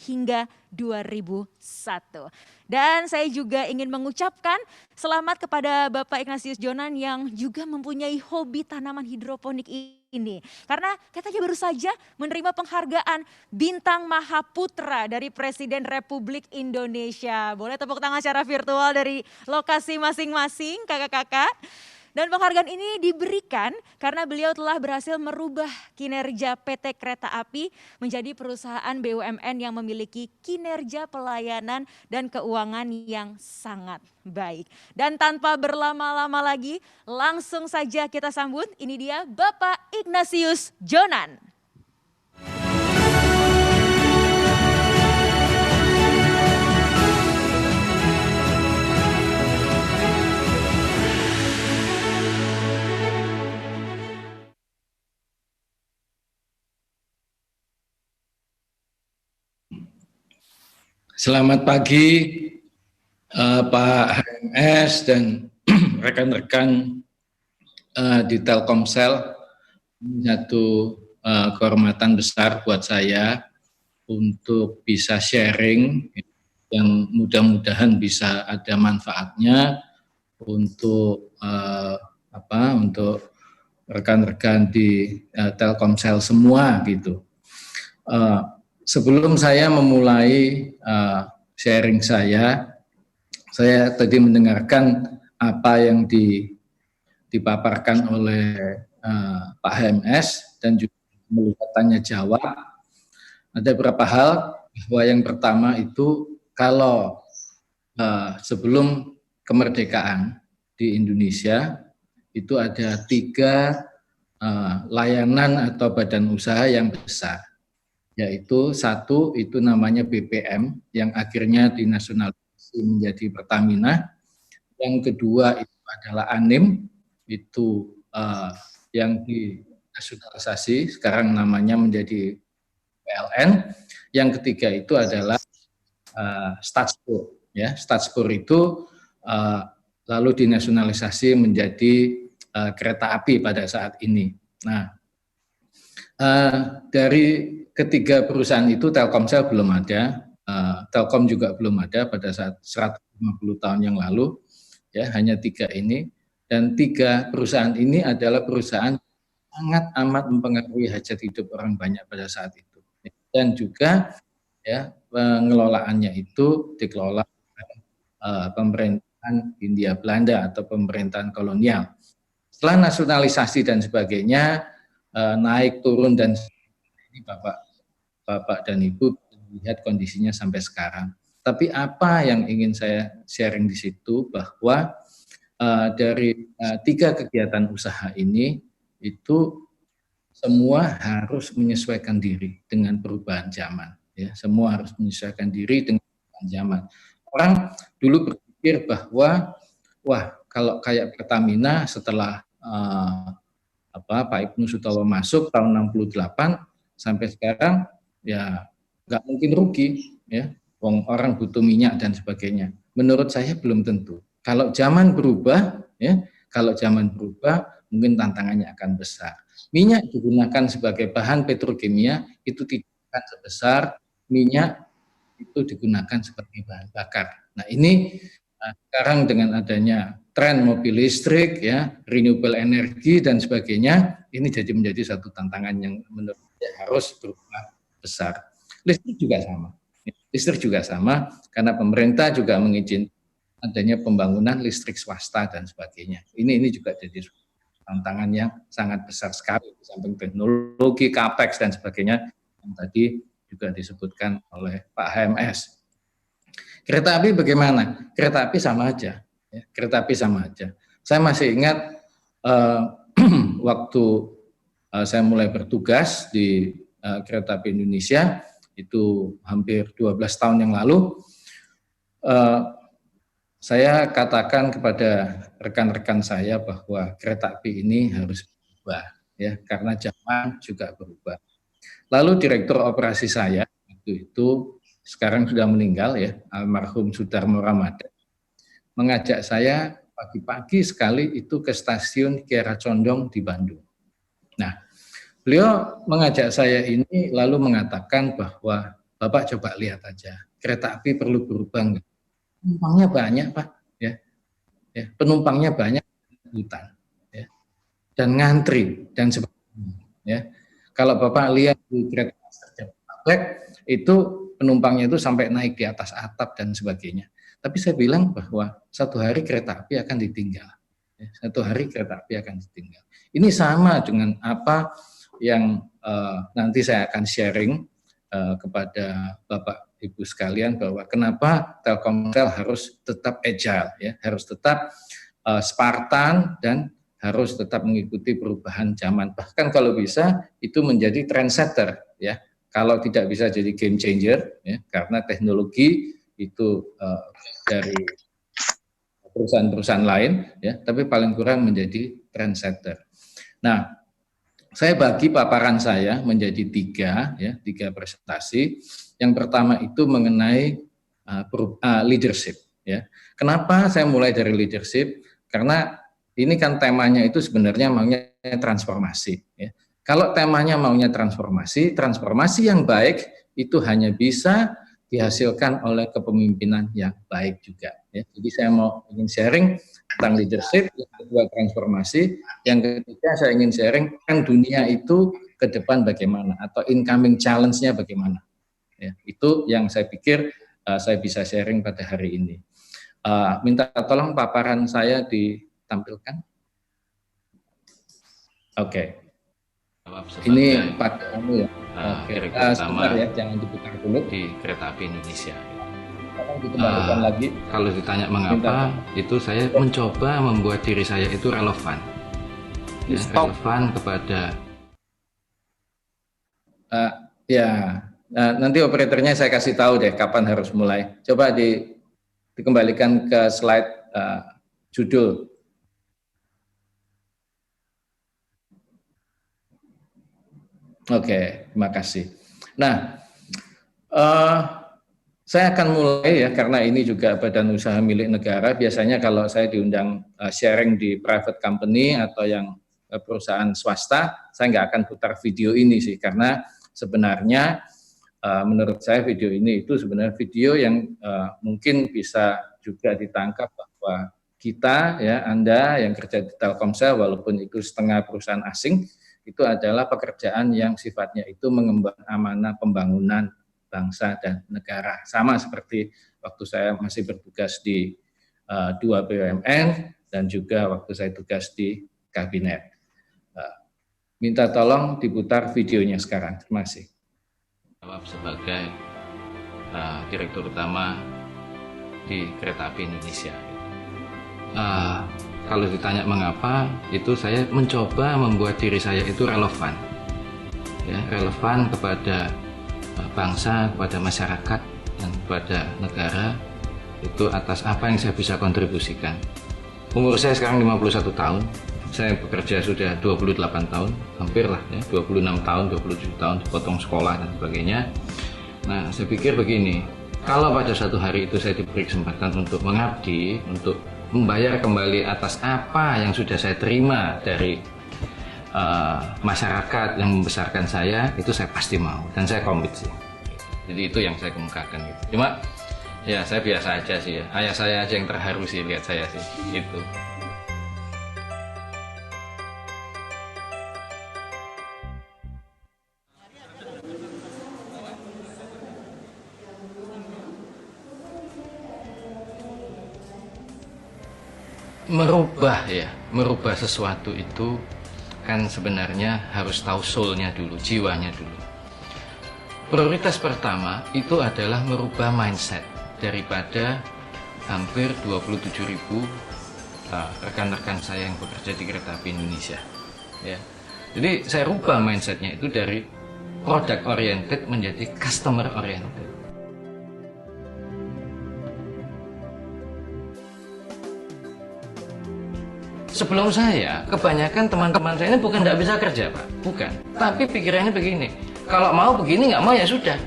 hingga 2001. Dan saya juga ingin mengucapkan selamat kepada Bapak Ignatius Jonan yang juga mempunyai hobi tanaman hidroponik ini. Karena katanya baru saja menerima penghargaan Bintang Mahaputra dari Presiden Republik Indonesia. Boleh tepuk tangan secara virtual dari lokasi masing-masing kakak-kakak. Dan penghargaan ini diberikan karena beliau telah berhasil merubah kinerja PT Kereta Api menjadi perusahaan BUMN yang memiliki kinerja pelayanan dan keuangan yang sangat baik. Dan tanpa berlama-lama lagi, langsung saja kita sambut, ini dia Bapak Ignatius Jonan. Selamat pagi Pak HMS dan rekan-rekan di Telkomsel. Satu kehormatan besar buat saya untuk bisa sharing yang mudah-mudahan bisa ada manfaatnya untuk untuk rekan-rekan di Telkomsel semua gitu. Sebelum saya memulai sharing saya tadi mendengarkan apa yang dipaparkan oleh Pak HMS dan juga melihat tanya jawab. Ada beberapa hal, bahwa yang pertama itu kalau sebelum kemerdekaan di Indonesia itu ada 3 layanan atau badan usaha yang besar. Yaitu satu itu namanya BPM yang akhirnya dinasionalisasi menjadi Pertamina. Yang kedua itu adalah ANIM, itu yang dinasionalisasi sekarang namanya menjadi PLN. Yang ketiga itu adalah Stadspur, ya. Stadspur itu lalu dinasionalisasi menjadi kereta api pada saat ini. Nah, dari ketiga perusahaan itu Telkomsel belum ada, Telkom juga belum ada pada saat 150 tahun yang lalu, ya hanya 3 ini. Dan 3 perusahaan ini adalah perusahaan sangat amat mempengaruhi hajat hidup orang banyak pada saat itu. Dan juga ya pengelolaannya itu dikelola pemerintahan Hindia Belanda atau pemerintahan kolonial. Setelah nasionalisasi dan sebagainya, naik turun dan ini Bapak dan Ibu lihat kondisinya sampai sekarang. Tapi apa yang ingin saya sharing di situ bahwa dari 3 kegiatan usaha ini itu semua harus menyesuaikan diri dengan perubahan zaman. Ya, semua harus menyesuaikan diri dengan perubahan zaman. Orang dulu berpikir bahwa wah kalau kayak Pertamina setelah Pak Ibnu Sutowo masuk tahun 68 sampai sekarang ya nggak mungkin rugi, ya. Orang butuh minyak dan sebagainya. Menurut saya belum tentu. Kalau zaman berubah, ya, mungkin tantangannya akan besar. Minyak digunakan sebagai bahan petrokimia itu tidak akan sebesar minyak itu digunakan sebagai bahan bakar. Nah ini sekarang dengan adanya tren mobil listrik, ya, renewable energy dan sebagainya, ini menjadi satu tantangan yang menurut saya harus berubah besar. Listrik juga sama, karena pemerintah juga mengizinkan adanya pembangunan listrik swasta dan sebagainya. Ini juga jadi tantangan yang sangat besar sekali di samping teknologi, capex dan sebagainya yang tadi juga disebutkan oleh Pak HMS. Kereta api bagaimana? Kereta api sama aja. Ya, kereta api sama aja. Saya masih ingat waktu saya mulai bertugas di Kereta Api Indonesia, itu hampir 12 tahun yang lalu, saya katakan kepada rekan-rekan saya bahwa kereta api ini harus berubah, ya, karena zaman juga berubah. Lalu direktur operasi saya waktu itu sekarang sudah meninggal, ya, almarhum Sudarmo Ramadan, mengajak saya pagi-pagi sekali itu ke stasiun Kiara Condong di Bandung. Nah, beliau mengajak saya ini lalu mengatakan bahwa Bapak coba lihat aja, kereta api perlu berubah nggak? Penumpangnya banyak, Pak. Ya, penumpangnya banyak, hutan, ya, dan ngantri dan sebagainya. Ya, kalau Bapak lihat di kereta Jabodetabek itu penumpangnya itu sampai naik di atas atap dan sebagainya. Tapi saya bilang bahwa satu hari kereta api akan ditinggal. Ya, satu hari kereta api akan ditinggal. Ini sama dengan apa yang nanti saya akan sharing kepada Bapak Ibu sekalian, bahwa kenapa Telkomsel harus tetap agile, ya, harus tetap Spartan dan harus tetap mengikuti perubahan zaman. Bahkan kalau bisa itu menjadi trendsetter, ya. Kalau tidak bisa jadi game changer, ya, karena teknologi itu dari perusahaan-perusahaan lain, ya, tapi paling kurang menjadi trendsetter. Nah, saya bagi paparan saya menjadi tiga presentasi. Yang pertama itu mengenai leadership. Ya. Kenapa saya mulai dari leadership? Karena ini kan temanya itu sebenarnya maunya transformasi. Ya. Kalau temanya maunya transformasi, transformasi yang baik itu hanya bisa dihasilkan oleh kepemimpinan yang baik juga. Ya. Jadi saya ingin sharing tentang leadership, yang kedua transformasi, yang ketiga saya ingin sharing kan dunia itu ke depan bagaimana atau incoming challenge-nya bagaimana. Ya, itu yang saya pikir saya bisa sharing pada hari ini. Minta tolong paparan saya ditampilkan. Oke. Ini Pak kamu ya. Sebentar ya, jangan diputar dulu. Di kereta api Indonesia. Lagi. Kalau ditanya mengapa, itu saya mencoba membuat diri saya itu relevan, ya, relevan kepada. Nanti operatornya saya kasih tahu deh kapan harus mulai. Coba dikembalikan ke slide judul. Oke, terima kasih. Nah, saya akan mulai ya, karena ini juga badan usaha milik negara. Biasanya kalau saya diundang sharing di private company atau yang perusahaan swasta, saya nggak akan putar video ini sih, karena sebenarnya menurut saya video ini itu sebenarnya video yang mungkin bisa juga ditangkap bahwa kita, ya, Anda yang kerja di Telkomsel, walaupun itu setengah perusahaan asing, itu adalah pekerjaan yang sifatnya itu mengemban amanah pembangunan bangsa dan negara. Sama seperti waktu saya masih bertugas di 2 BUMN dan juga waktu saya tugas di kabinet. Minta tolong diputar videonya sekarang. Terima kasih. Sebagai Direktur Utama di Kereta Api Indonesia. Kalau ditanya mengapa, itu saya mencoba membuat diri saya itu relevan, ya, relevan kepada bangsa, kepada masyarakat, dan kepada negara, itu atas apa yang saya bisa kontribusikan. Umur saya sekarang 51 tahun, saya bekerja sudah 28 tahun, hampir lah ya, 26 tahun, 27 tahun, dipotong sekolah dan sebagainya. Nah, saya pikir begini, kalau pada suatu hari itu saya diberi kesempatan untuk mengabdi, untuk membayar kembali atas apa yang sudah saya terima dari masyarakat yang membesarkan saya, itu saya pasti mau dan saya komit sih. Jadi itu yang saya kemukakan gitu. Cuma ya saya biasa aja sih ya. Ayah saya aja yang terharu sih lihat saya sih gitu. Merubah sesuatu itu kan sebenarnya harus tahu soul-nya dulu, jiwanya dulu. Prioritas pertama itu adalah merubah mindset daripada hampir 27.000 rekan-rekan saya yang bekerja di Kereta Api Indonesia. Ya. Jadi saya rubah mindsetnya itu dari product oriented menjadi customer oriented. Sebelum saya, kebanyakan teman-teman saya ini bukan tidak bisa kerja, Pak. Bukan. Tapi pikirannya begini, kalau mau begini, nggak mau ya sudah.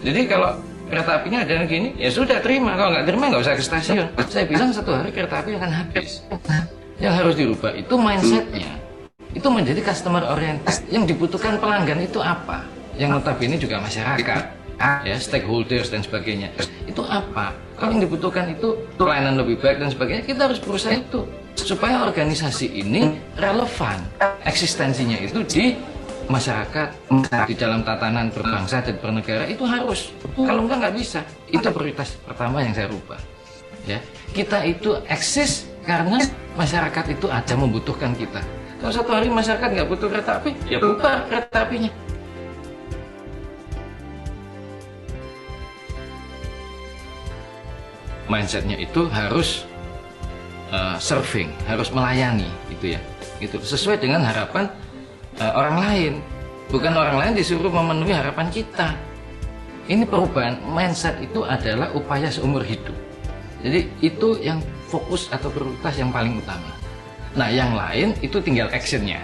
Jadi kalau kereta apinya ada yang gini, ya sudah terima. Kalau nggak terima, nggak usah ke stasiun. Saya bilang satu hari kereta api akan habis. Yang harus dirubah itu mindsetnya. Itu menjadi customer oriented. Yang dibutuhkan pelanggan itu apa? Yang notabene juga masyarakat. ya, stakeholders dan sebagainya. Itu apa? Kalau yang dibutuhkan itu pelayanan lebih baik dan sebagainya, kita harus berusaha itu supaya organisasi ini relevan eksistensinya itu di masyarakat, di dalam tatanan berbangsa dan bernegara itu harus. Kalau enggak nggak bisa. Itu prioritas pertama yang saya rubah. Ya, kita itu eksis karena masyarakat itu ada membutuhkan kita. Kalau satu hari masyarakat nggak butuh kereta api, ya bubar kereta apinya. Mindsetnya itu harus serving, harus melayani, gitu ya. Itu sesuai dengan harapan orang lain, bukan orang lain disuruh memenuhi harapan kita. Ini perubahan mindset itu adalah upaya seumur hidup. Jadi itu yang fokus atau prioritas yang paling utama. Nah, yang lain itu tinggal actionnya.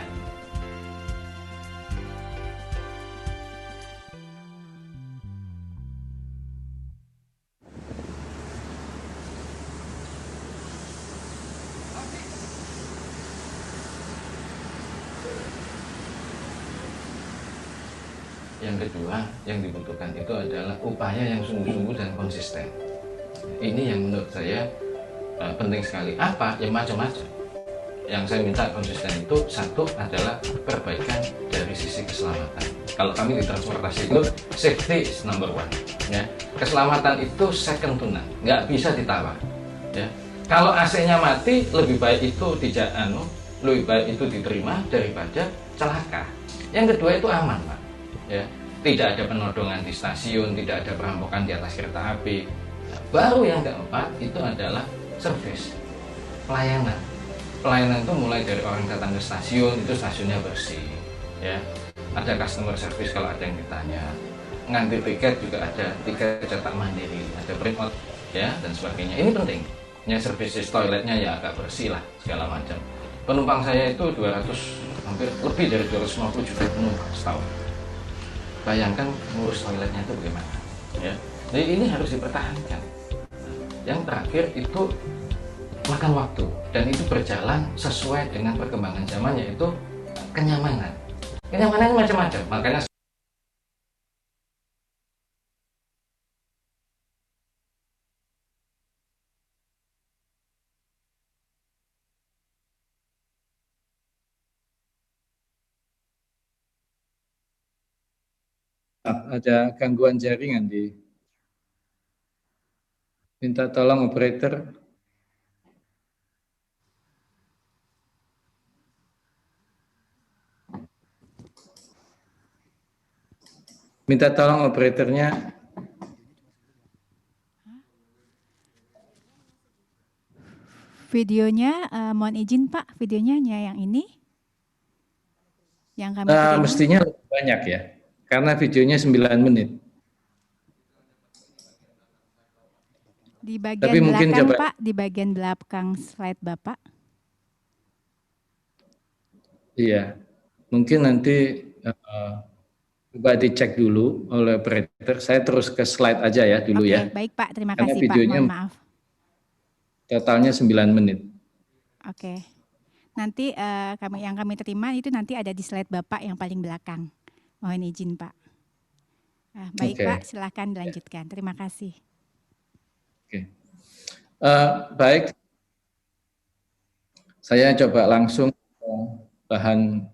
Yang kedua yang dibutuhkan itu adalah upaya yang sungguh-sungguh dan konsisten. Ini yang menurut saya penting sekali. Apa? Ya macam-macam. Yang saya minta konsisten itu satu adalah perbaikan dari sisi keselamatan. Kalau kami di transportasi itu safety is number one. Ya. Keselamatan itu second to none, nggak bisa ditawar. Ya. Kalau AC-nya mati, lebih baik itu lebih baik itu diterima daripada celaka. Yang kedua itu aman, Pak. Ya, tidak ada penodongan di stasiun, tidak ada perampokan di atas kereta api. Nah, baru yang keempat itu adalah service, pelayanan. Pelayanan itu mulai dari orang datang ke stasiun, itu stasiunnya bersih, ya. Ada customer service kalau ada yang ditanya. Nganti tiket juga ada tiket cetak mandiri, ada print out, ya, dan sebagainya. Ini penting. Ya, services toiletnya ya agak bersih lah, segala macam. Penumpang saya itu 200, hampir lebih dari 250 juta penumpang setahun. Bayangkan ngurus toiletnya itu bagaimana, ya. Jadi ini harus dipertahankan. Yang terakhir itu makan waktu, dan itu berjalan sesuai dengan perkembangan zaman, yaitu kenyamanan. Kenyamanan macam-macam, makanya ada gangguan jaringan minta tolong operator. Minta tolong operatornya. Videonya, mohon izin Pak, videonya hanya yang ini? Yang kami terima? Mestinya lebih banyak ya, karena videonya 9 menit. Di bagian Tapi mungkin belakang coba, Pak, di bagian belakang slide Bapak. iya, mungkin nanti coba dicek dulu oleh operator. Saya terus ke slide aja ya dulu. Oke, Ya. baik Pak, terima Karena kasih Pak, videonya mohon maaf. totalnya 9 menit. Oke, nanti yang kami terima itu nanti ada di slide Bapak yang paling belakang. Mohon izin Pak. Baik Oke. Pak, silakan dilanjutkan. Terima kasih. Oke. Baik, saya coba langsung ke bahan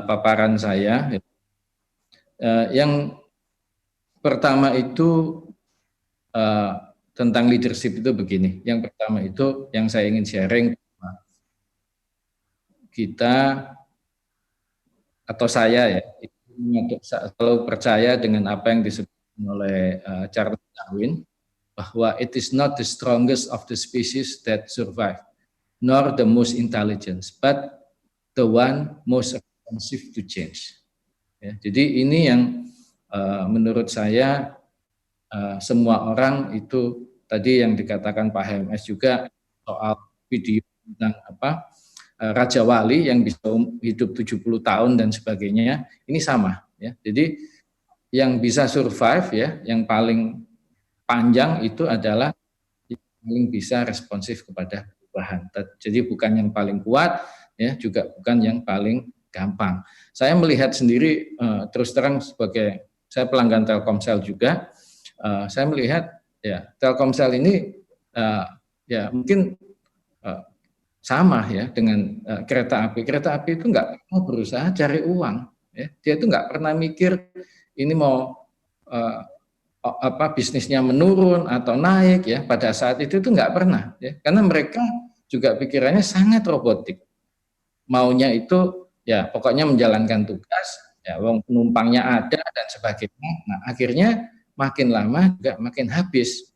paparan saya. Yang pertama itu tentang leadership itu begini. Yang pertama itu yang saya ingin sharing, kita atau saya ya, selalu percaya dengan apa yang disebut oleh Charles Darwin, bahwa it is not the strongest of the species that survive, nor the most intelligent, but the one most responsive to change. Ya, jadi ini yang menurut saya semua orang itu tadi yang dikatakan Pak HMS juga soal video tentang Raja Wali yang bisa hidup 70 tahun dan sebagainya, ini sama ya. Jadi yang bisa survive ya, yang paling panjang itu adalah yang paling bisa responsif kepada perubahan. Jadi bukan yang paling kuat ya, juga bukan yang paling gampang. Saya melihat sendiri terus terang sebagai saya pelanggan Telkomsel juga. Saya melihat ya Telkomsel ini ya mungkin sama ya dengan kereta api. Kereta api itu nggak pernah berusaha cari uang. Ya. Dia itu nggak pernah mikir ini mau bisnisnya menurun atau naik ya. Pada saat itu nggak pernah. Ya. Karena mereka juga pikirannya sangat robotik. Maunya itu ya pokoknya menjalankan tugas, ya wong penumpangnya ada dan sebagainya. Nah akhirnya makin lama juga makin habis.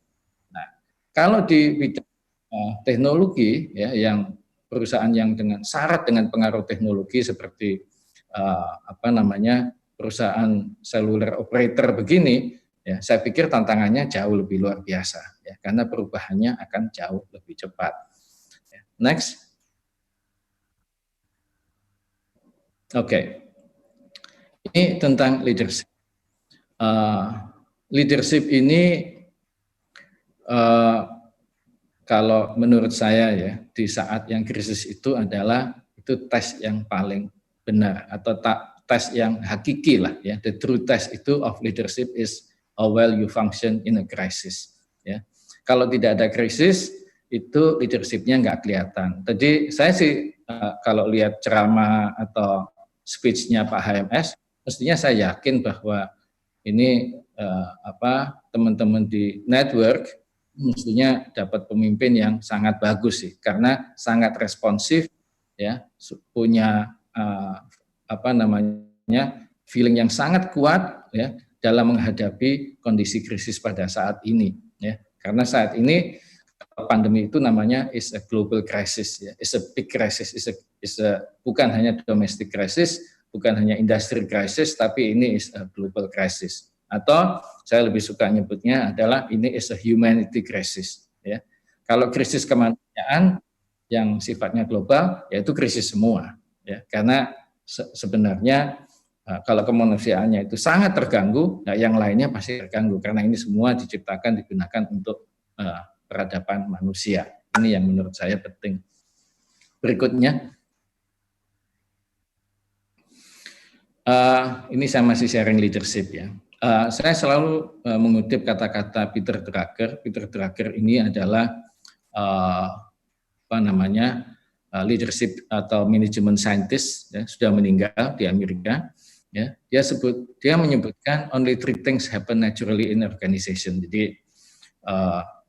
Nah kalau di bidang teknologi ya yang perusahaan yang dengan syarat dengan pengaruh teknologi seperti perusahaan seluler operator begini, ya saya pikir tantangannya jauh lebih luar biasa ya karena perubahannya akan jauh lebih cepat. Next. Oke. Ini tentang leadership. Leadership ini kalau menurut saya ya di saat yang krisis itu adalah itu tes yang paling benar atau tes yang hakiki lah ya. The true test itu of leadership is how well you function in a crisis. Ya. Kalau tidak ada krisis itu leadershipnya nggak kelihatan. Tadi saya sih kalau lihat ceramah atau speech-nya Pak HMS, mestinya saya yakin bahwa ini teman-teman di network mestinya dapat pemimpin yang sangat bagus sih, karena sangat responsif, ya, punya feeling yang sangat kuat, ya, dalam menghadapi kondisi krisis pada saat ini, ya, karena saat ini pandemi itu namanya is a global crisis, ya, is a big crisis, bukan hanya domestic crisis, bukan hanya industry crisis, tapi ini is a global crisis. Atau saya lebih suka nyebutnya adalah ini is a humanity crisis. Ya. Kalau krisis kemanusiaan yang sifatnya global, yaitu krisis semua. Ya. Karena sebenarnya kalau kemanusiaannya itu sangat terganggu, nah yang lainnya pasti terganggu karena ini semua diciptakan digunakan untuk peradaban manusia. Ini yang menurut saya penting. Berikutnya, ini saya masih sharing leadership ya. Saya selalu mengutip kata-kata Peter Drucker. Peter Drucker ini adalah leadership atau management scientist, ya, sudah meninggal di Amerika. Ya, dia menyebutkan only three things happen naturally in organization. Jadi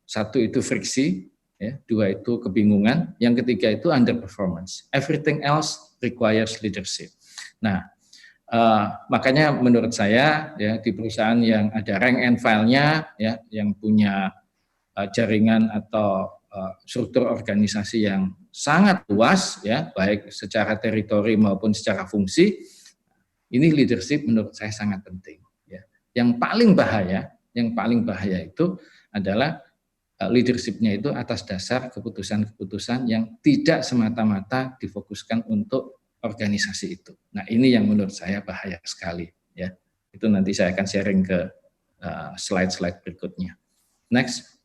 satu itu friksi, ya, dua itu kebingungan, yang ketiga itu underperformance. Everything else requires leadership. Nah, makanya menurut saya ya di perusahaan yang ada rank and file-nya, ya, yang punya jaringan atau struktur organisasi yang sangat luas, ya, baik secara teritori maupun secara fungsi, ini leadership menurut saya sangat penting. Ya. Yang paling bahaya itu adalah leadership-nya itu atas dasar keputusan-keputusan yang tidak semata-mata difokuskan untuk organisasi itu. Nah, ini yang menurut saya bahaya sekali. Ya, itu nanti saya akan sharing ke slide-slide berikutnya. Next.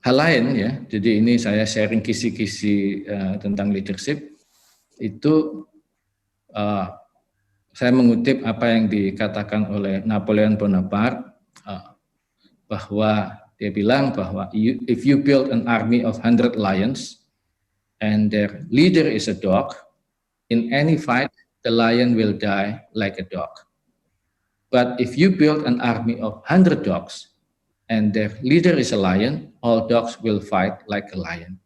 Hal lain ya, jadi ini saya sharing kisi-kisi tentang leadership. Itu saya mengutip apa yang dikatakan oleh Napoleon Bonaparte, bahwa dia bilang bahwa if you build an army of 100 lions and their leader is a dog, in any fight the lion will die like a dog. But if you build an army of 100 dogs and their leader is a lion, all dogs will fight like a lion.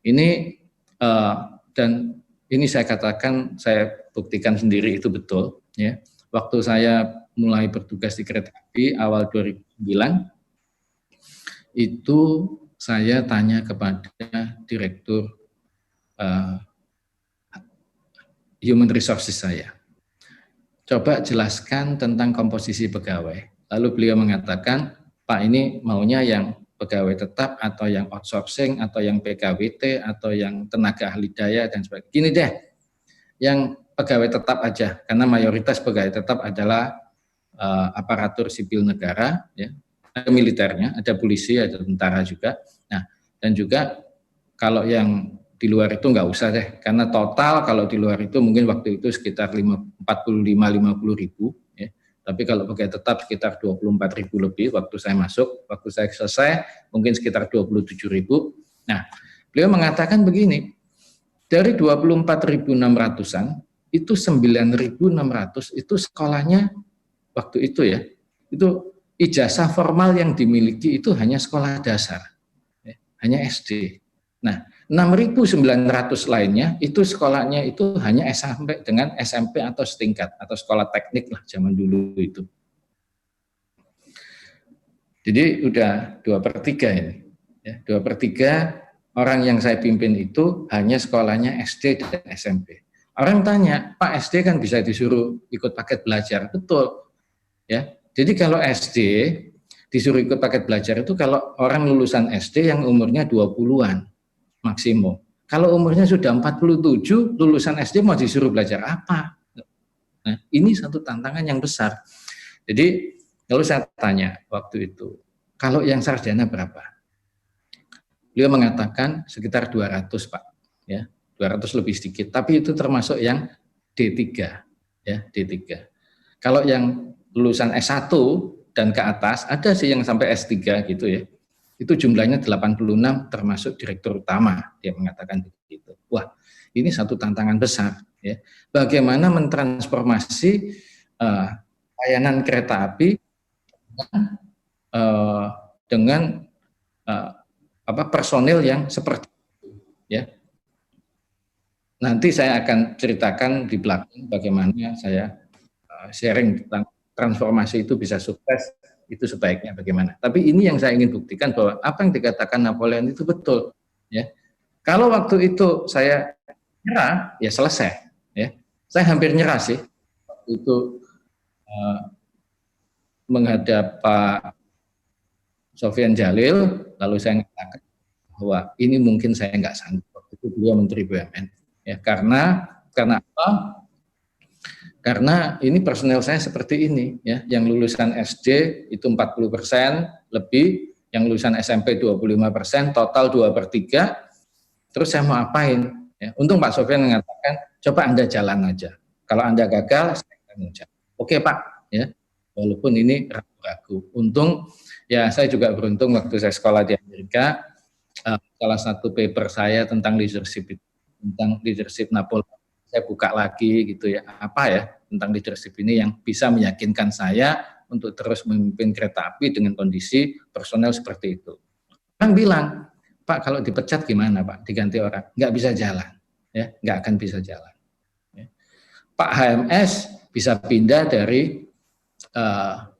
Ini dan ini saya katakan, saya buktikan sendiri itu betul. Ya. Waktu saya mulai bertugas di kereta api awal 2009, itu saya tanya kepada direktur human resources saya. Coba jelaskan tentang komposisi pegawai. Lalu beliau mengatakan, Pak, ini maunya yang pegawai tetap atau yang outsourcing atau yang PKWT atau yang tenaga ahli daya dan sebagainya. Gini deh, yang pegawai tetap aja, karena mayoritas pegawai tetap adalah aparatur sipil negara, ya, ada militernya, ada polisi, ada tentara juga. Nah, dan juga kalau yang di luar itu nggak usah deh, karena total kalau di luar itu mungkin waktu itu sekitar 45-50 ribu, ya. Tapi kalau pegawai tetap sekitar 24 ribu lebih waktu saya masuk, waktu saya selesai mungkin sekitar 27 ribu. Nah, beliau mengatakan begini, dari 24.600-an, itu 9.600 itu sekolahnya waktu itu ya, itu ijazah formal yang dimiliki itu hanya sekolah dasar, ya, hanya SD. Nah, 6.900 lainnya itu sekolahnya itu hanya sampai dengan SMP atau setingkat atau sekolah teknik lah zaman dulu itu. Jadi udah 2/3 ini, ya, 2/3 orang yang saya pimpin itu hanya sekolahnya SD dan SMP. Orang tanya, Pak, SD kan bisa disuruh ikut paket belajar, betul, ya. Jadi kalau SD disuruh ikut paket belajar itu kalau orang lulusan SD yang umurnya 20-an maksimum. Kalau umurnya sudah 47, lulusan SD mau disuruh belajar apa? Nah, ini satu tantangan yang besar. Jadi kalau saya tanya waktu itu, kalau yang sarjana berapa? Beliau mengatakan sekitar 200, Pak, ya, 200 lebih sedikit. Tapi itu termasuk yang D3, ya, D3. Kalau yang lulusan S1 dan ke atas, ada sih yang sampai S3 gitu ya. Itu jumlahnya 86 termasuk direktur utama, dia mengatakan begitu. Wah, ini satu tantangan besar, ya. Bagaimana mentransformasi layanan kereta api dengan personil yang seperti itu, ya. Nanti saya akan ceritakan di belakang bagaimana saya sharing tentang transformasi itu bisa sukses, itu sebaiknya bagaimana. Tapi ini yang saya ingin buktikan bahwa apa yang dikatakan Napoleon itu betul, ya. Kalau waktu itu saya nyerah, ya selesai, ya. Saya hampir nyerah sih waktu itu menghadap Pak Sofyan Jalil, lalu saya mengatakan bahwa ini mungkin saya nggak sanggup. Waktu itu beliau Menteri BUMN, ya, karena apa? Karena ini personel saya seperti ini, ya, yang lulusan SD itu 40% lebih, yang lulusan SMP 25%, total 2/3. Terus saya mau apain? Ya, untung Pak Sofyan mengatakan, coba Anda jalan aja. Kalau Anda gagal, saya akan jalan. Oke Pak, ya, walaupun ini ragu-ragu. Untung, ya saya juga beruntung waktu saya sekolah di Amerika, salah satu paper saya tentang leadership Napoleon, saya buka lagi gitu ya, apa ya tentang leadership ini yang bisa meyakinkan saya untuk terus memimpin kereta api dengan kondisi personel seperti itu. Orang bilang, Pak, kalau dipecat gimana Pak, diganti orang? Nggak bisa jalan, ya, nggak akan bisa jalan. Ya. Pak HMS bisa pindah dari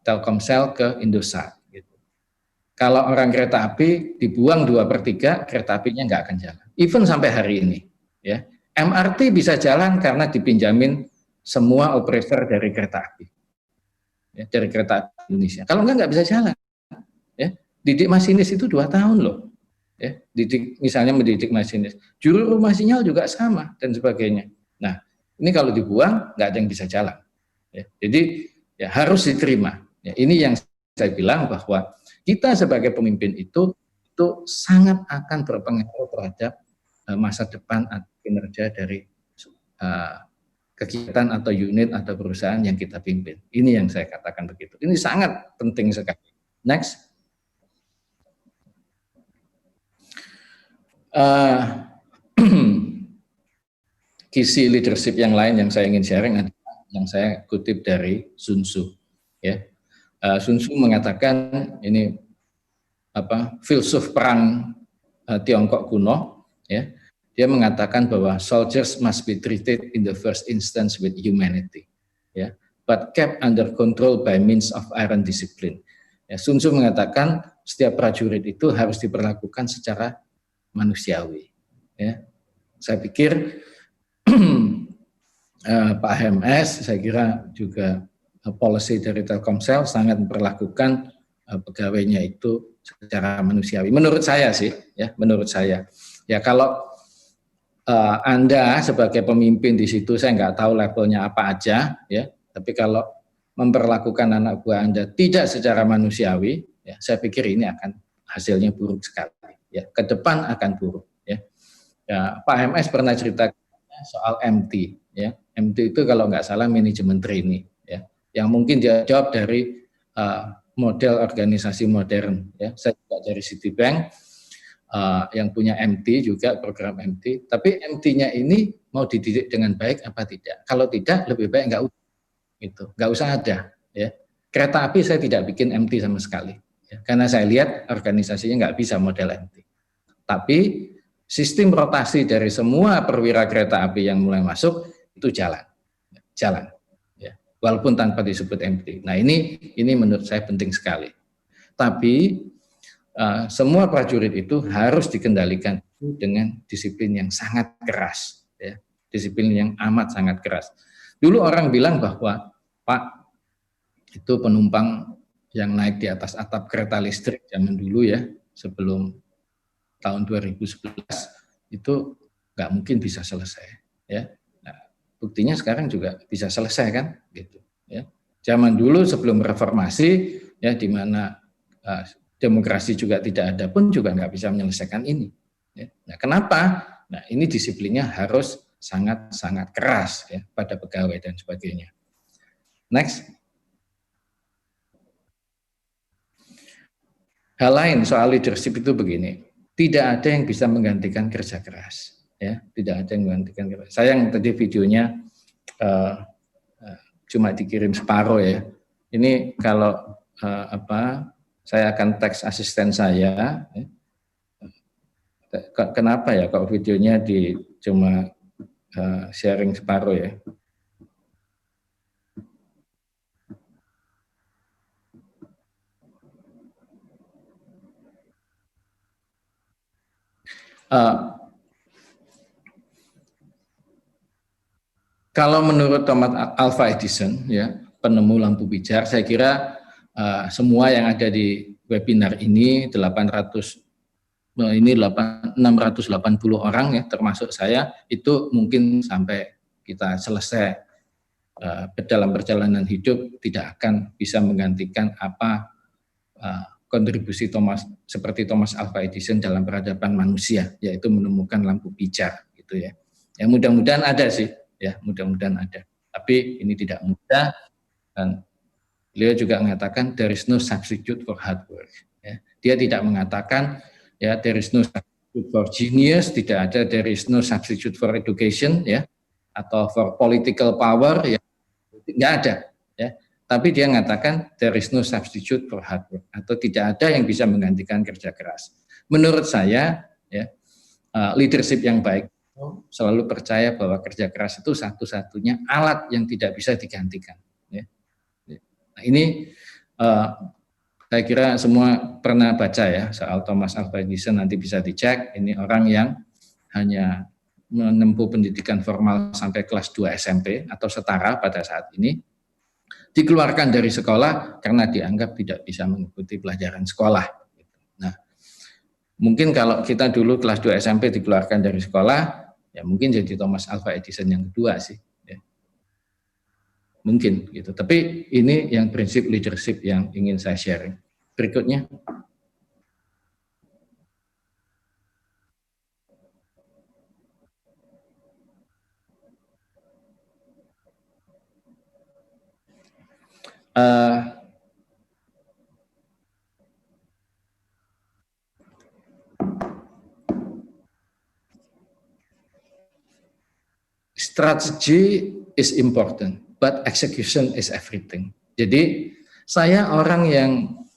Telkomsel ke Indosat. Gitu. Kalau orang kereta api dibuang 2/3, kereta apinya nggak akan jalan. Even sampai hari ini, ya. MRT bisa jalan karena dipinjamin semua operator dari kereta api, ya, dari kereta api Indonesia. Kalau nggak bisa jalan, ya. Didik masinis itu 2 tahun loh, ya. Misalnya mendidik masinis, juru rumah sinyal juga sama dan sebagainya. Nah, ini kalau dibuang nggak ada yang bisa jalan, ya. Jadi ya harus diterima. Ya, ini yang saya bilang bahwa kita sebagai pemimpin itu sangat akan berpengaruh terhadap masa depan atau kinerja dari kegiatan atau unit atau perusahaan yang kita pimpin. Ini yang saya katakan begitu. Ini sangat penting sekali. Next. Kisi leadership yang lain yang saya ingin sharing adalah yang saya kutip dari Sun Tzu. Ya. Sun Tzu mengatakan ini filsuf perang Tiongkok kuno, ya. Dia mengatakan bahwa soldiers must be treated in the first instance with humanity, ya, but kept under control by means of iron discipline. Ya, Sun Tzu mengatakan setiap prajurit itu harus diperlakukan secara manusiawi. Ya. Saya pikir Pak HMS, saya kira juga policy dari Telkomsel sangat memperlakukan pegawainya itu secara manusiawi. Menurut saya sih, ya, menurut saya. Ya kalau Anda sebagai pemimpin di situ, saya nggak tahu levelnya apa aja, ya. Tapi kalau memperlakukan anak buah Anda tidak secara manusiawi, ya, saya pikir ini akan hasilnya buruk sekali. Ya, ke depan akan buruk. Ya. Ya, Pak MS pernah cerita soal MT, ya. MT itu kalau nggak salah manajemen trainee, ya, yang mungkin dia jawab dari model organisasi modern, ya. Saya juga dari Citibank yang punya MT juga program MT, tapi MT-nya ini mau dididik dengan baik apa tidak? Kalau tidak, lebih baik nggak usah ada, ya. Kereta api saya tidak bikin MT sama sekali, ya, karena saya lihat organisasinya nggak bisa model MT. Tapi sistem rotasi dari semua perwira kereta api yang mulai masuk itu jalan, ya, walaupun tanpa disebut MT. Nah ini menurut saya penting sekali. Tapi semua prajurit itu harus dikendalikan dengan disiplin yang sangat keras, ya, disiplin yang amat sangat keras. Dulu orang bilang bahwa Pak, itu penumpang yang naik di atas atap kereta listrik zaman dulu, ya, sebelum tahun 2011 itu nggak mungkin bisa selesai, ya. Nah, buktinya sekarang juga bisa selesai kan, gitu, ya. Zaman dulu sebelum reformasi, ya, di mana demokrasi juga tidak ada pun juga nggak bisa menyelesaikan ini, ya. Nah, kenapa? Nah, ini disiplinnya harus sangat keras, ya, pada pegawai dan sebagainya. Next. Hal lain soal leadership itu begini. Tidak ada yang bisa menggantikan kerja keras, ya, tidak ada yang menggantikan kerja keras. Sayang tadi videonya cuma dikirim separuh, ya. Ini kalau saya akan teks asisten saya, ya. Kenapa ya kalau videonya cuma sharing separuh, ya? Kalau menurut Thomas Alva Edison, ya, penemu lampu pijar, saya kira semua yang ada di webinar ini 680 orang, ya, termasuk saya, itu mungkin sampai kita selesai dalam perjalanan hidup tidak akan bisa menggantikan apa kontribusi seperti Thomas Alva Edison dalam peradaban manusia, yaitu menemukan lampu pijar, gitu, ya. Ya, mudah-mudahan ada sih, ya, mudah-mudahan ada. Tapi ini tidak mudah, dan beliau juga mengatakan there is no substitute for hard work, ya. Dia tidak mengatakan, ya, there is no substitute for genius, tidak ada there is no substitute for education, ya, atau for political power, ya, nggak ada, ya. Tapi dia mengatakan there is no substitute for hard work, atau tidak ada yang bisa menggantikan kerja keras. Menurut saya, ya, leadership yang baik selalu percaya bahwa kerja keras itu satu-satunya alat yang tidak bisa digantikan, ya. Nah, ini saya kira semua pernah baca, ya, soal Thomas Alva Edison, nanti bisa dicek. Ini orang yang hanya menempuh pendidikan formal sampai kelas 2 SMP atau setara pada saat ini, dikeluarkan dari sekolah karena dianggap tidak bisa mengikuti pelajaran sekolah. Nah, mungkin kalau kita dulu kelas 2 SMP dikeluarkan dari sekolah, ya mungkin jadi Thomas Alva Edison yang kedua sih, ya. Mungkin gitu. Tapi ini yang prinsip leadership yang ingin saya sharing. Berikutnya. Strategy is important, but execution is everything. Jadi saya orang yang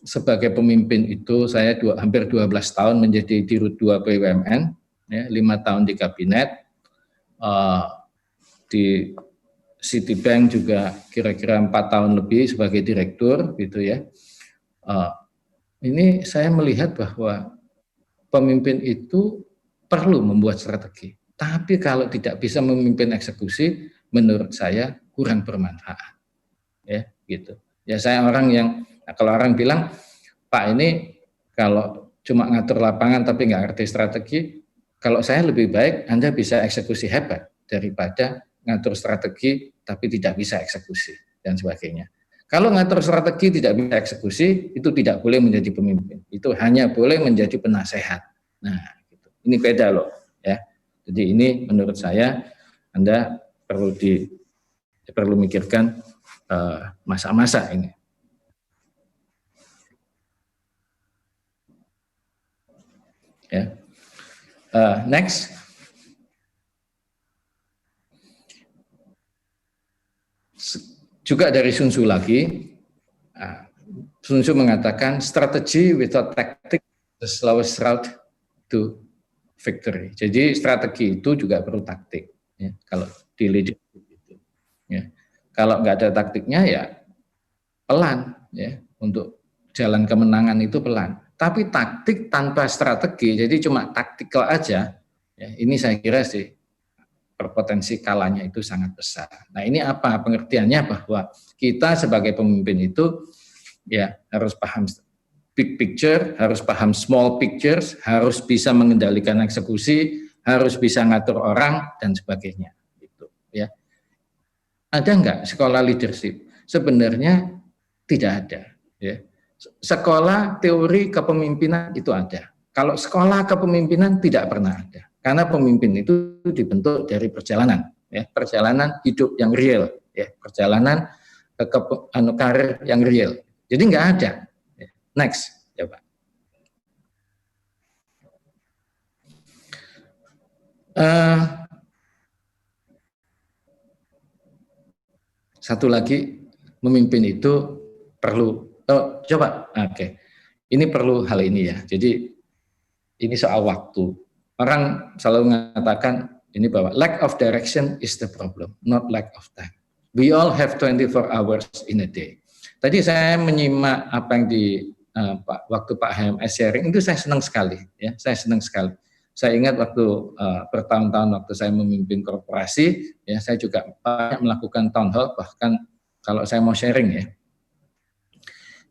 sebagai pemimpin itu, saya hampir 12 tahun menjadi Dirut 2 BUMN, ya, 5 tahun di kabinet, di Citibank juga kira-kira 4 tahun lebih sebagai direktur, gitu, ya. Ini saya melihat bahwa pemimpin itu perlu membuat strategi, tapi kalau tidak bisa memimpin eksekusi, menurut saya kurang bermanfaat, ya, gitu. Ya, saya orang yang, kalau orang bilang, Pak ini kalau cuma ngatur lapangan tapi nggak ngerti strategi, kalau saya lebih baik Anda bisa eksekusi hebat daripada ngatur strategi tapi tidak bisa eksekusi dan sebagainya. Kalau ngatur strategi tidak bisa eksekusi, itu tidak boleh menjadi pemimpin. Itu hanya boleh menjadi penasehat. Nah, gitu. Ini beda loh, ya. Jadi ini menurut saya Anda perlu mikirkan masa-masa ini. Ya. Next. Juga dari Sun Tzu lagi. Sun Tzu mengatakan strategy without tactic the slowest route to victory. Jadi strategi itu juga perlu taktik. Ya. Kalau di leadership itu, ya. Kalau nggak ada taktiknya ya pelan, ya. Untuk jalan kemenangan itu pelan. Tapi taktik tanpa strategi, jadi cuma taktikal aja, ya, ini saya kira sih berpotensi kalahnya itu sangat besar. Nah ini apa pengertiannya, bahwa kita sebagai pemimpin itu ya harus paham big picture, harus paham small pictures, harus bisa mengendalikan eksekusi, harus bisa ngatur orang dan sebagainya. Gitu, ya. Ada nggak sekolah leadership? Sebenarnya tidak ada. Ya. Sekolah teori kepemimpinan itu ada. Kalau sekolah kepemimpinan tidak pernah ada. Karena pemimpin itu dibentuk dari perjalanan, ya, perjalanan hidup yang real, ya, perjalanan karir yang real. Jadi nggak ada. Next, ya Pak. Satu lagi, memimpin itu perlu. Coba, oke. Ini perlu hal ini ya. Jadi ini soal waktu. Orang selalu mengatakan ini bahwa lack of direction is the problem, not lack of time. We all have 24 hours in a day. Tadi saya menyimak apa yang waktu Pak HMS sharing, itu saya senang sekali. Ya, saya senang sekali. Saya ingat waktu bertahun-tahun waktu saya memimpin korporasi, ya saya juga banyak melakukan town hall, bahkan kalau saya mau sharing ya.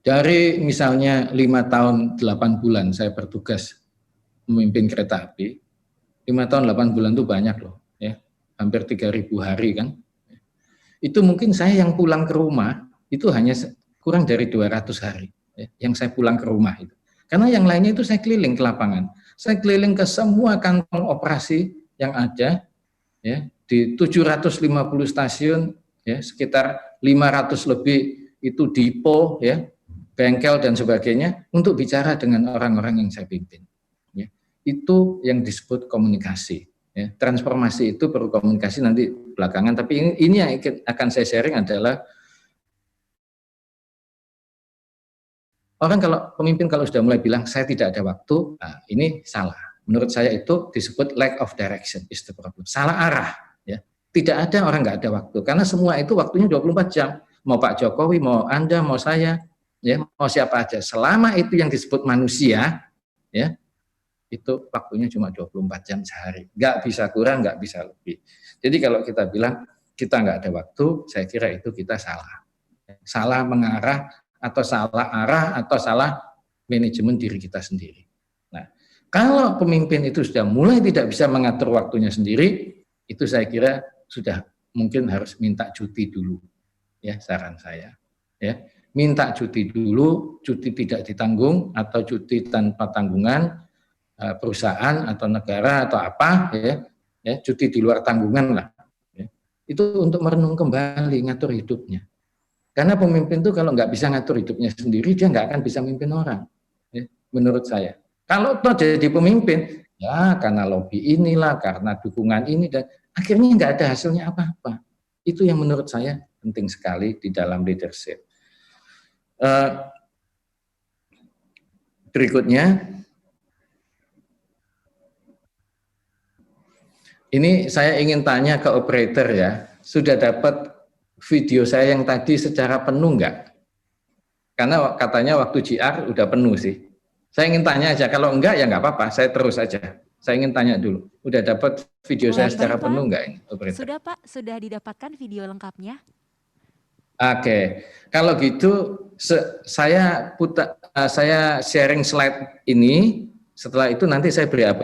Dari misalnya 5 tahun 8 bulan saya bertugas memimpin kereta api, 5 tahun 8 bulan itu banyak loh, ya, hampir 3.000 hari kan. Itu mungkin saya yang pulang ke rumah itu hanya kurang dari 200 hari, ya, yang saya pulang ke rumah itu. Karena yang lainnya itu saya keliling ke lapangan, saya keliling ke semua kantong operasi yang ada, ya, di 750 stasiun, ya, sekitar 500 lebih itu depo, ya, bengkel dan sebagainya, untuk bicara dengan orang-orang yang saya pimpin. Ya. Itu yang disebut komunikasi. Ya. Transformasi itu perlu komunikasi nanti belakangan, tapi ini yang akan saya sharing adalah orang pemimpin kalau sudah mulai bilang saya tidak ada waktu, nah ini salah. Menurut saya itu disebut lack of direction is the problem. Salah arah. Ya. Tidak ada orang nggak ada waktu, karena semua itu waktunya 24 jam. Mau Pak Jokowi, mau Anda, mau saya, ya, mau siapa aja, selama itu yang disebut manusia, ya, itu waktunya cuma 24 jam sehari, nggak bisa kurang, nggak bisa lebih. Jadi kalau kita bilang kita nggak ada waktu, saya kira itu kita salah mengarah, atau salah arah, atau salah manajemen diri kita sendiri. Nah, kalau pemimpin itu sudah mulai tidak bisa mengatur waktunya sendiri, itu saya kira sudah mungkin harus minta cuti dulu, ya, saran saya, ya. Minta cuti dulu, cuti tidak ditanggung atau cuti tanpa tanggungan perusahaan atau negara atau apa, ya, cuti di luar tanggungan lah. Ya. Itu untuk merenung kembali, ngatur hidupnya. Karena pemimpin itu kalau nggak bisa ngatur hidupnya sendiri, dia nggak akan bisa memimpin orang. Ya, menurut saya. Kalau toh jadi pemimpin, ya karena lobby inilah, karena dukungan ini, dan akhirnya nggak ada hasilnya apa-apa. Itu yang menurut saya penting sekali di dalam leadership. Berikutnya, ini saya ingin tanya ke operator ya, sudah dapat video saya yang tadi secara penuh enggak? Karena katanya waktu GR udah penuh sih. Saya ingin tanya aja, kalau enggak ya enggak apa-apa, saya terus aja. Saya ingin tanya dulu, udah dapat video saya secara penuh enggak ini, operator? Sudah Pak, sudah didapatkan video lengkapnya. Oke, kalau gitu saya sharing slide ini, setelah itu nanti saya beri apa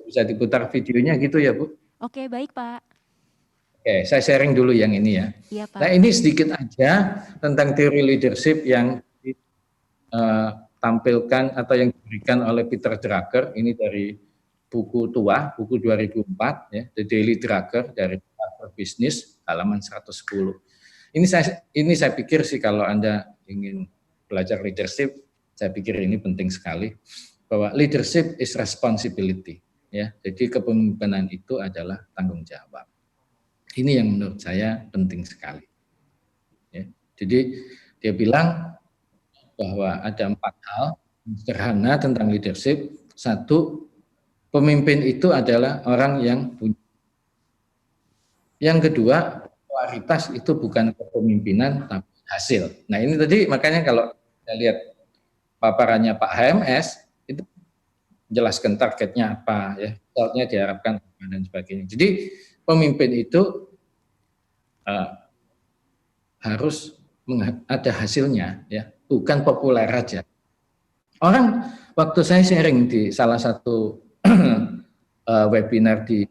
bisa diputar videonya gitu ya Bu. Oke, baik Pak. Oke, saya sharing dulu yang ini ya. Iya Pak. Nah ini sedikit aja tentang teori leadership yang ditampilkan atau yang diberikan oleh Peter Drucker, ini dari buku tua, buku 2004 ya, The Daily Drugger dari Harvard Business halaman 110. Ini saya pikir sih kalau Anda ingin belajar leadership, saya pikir ini penting sekali bahwa leadership is responsibility ya. Jadi kepemimpinan itu adalah tanggung jawab. Ini yang menurut saya penting sekali. Ya. Jadi dia bilang bahwa ada 4 hal sederhana tentang leadership. Satu, pemimpin itu adalah orang yang punya. Yang kedua, kualitas itu bukan kepemimpinan tapi hasil. Nah ini tadi makanya kalau kita lihat paparannya Pak HMS itu jelaskan targetnya apa ya, targetnya diharapkan apa dan sebagainya. Jadi pemimpin itu harus ada hasilnya ya, bukan populer aja. Orang waktu saya sharing di salah satu webinar di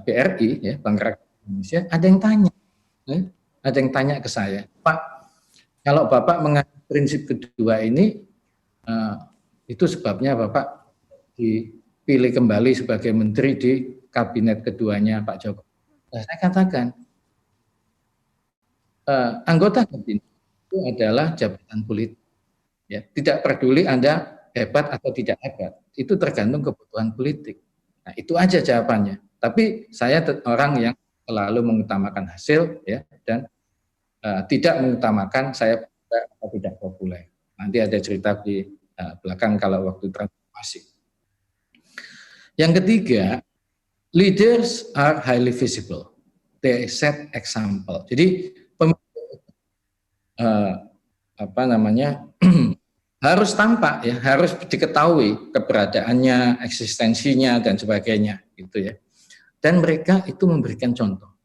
BRI ya, Bank Rakyat Indonesia, ada yang tanya ke saya, Pak, kalau Bapak mengambil prinsip kedua ini, itu sebabnya Bapak dipilih kembali sebagai menteri di kabinet keduanya Pak Jokowi. Nah, saya katakan, anggota kabinet itu adalah jabatan politik. Ya, tidak peduli Anda hebat atau tidak hebat, itu tergantung kebutuhan politik. Nah, itu aja jawabannya. Tapi saya orang yang selalu mengutamakan hasil, ya, dan tidak mengutamakan saya populer atau tidak populer. Nanti ada cerita di belakang kalau waktu transformasi. Yang ketiga, leaders are highly visible. They set example. Jadi harus tampak ya, harus diketahui keberadaannya, eksistensinya dan sebagainya gitu ya. Dan mereka itu memberikan contoh.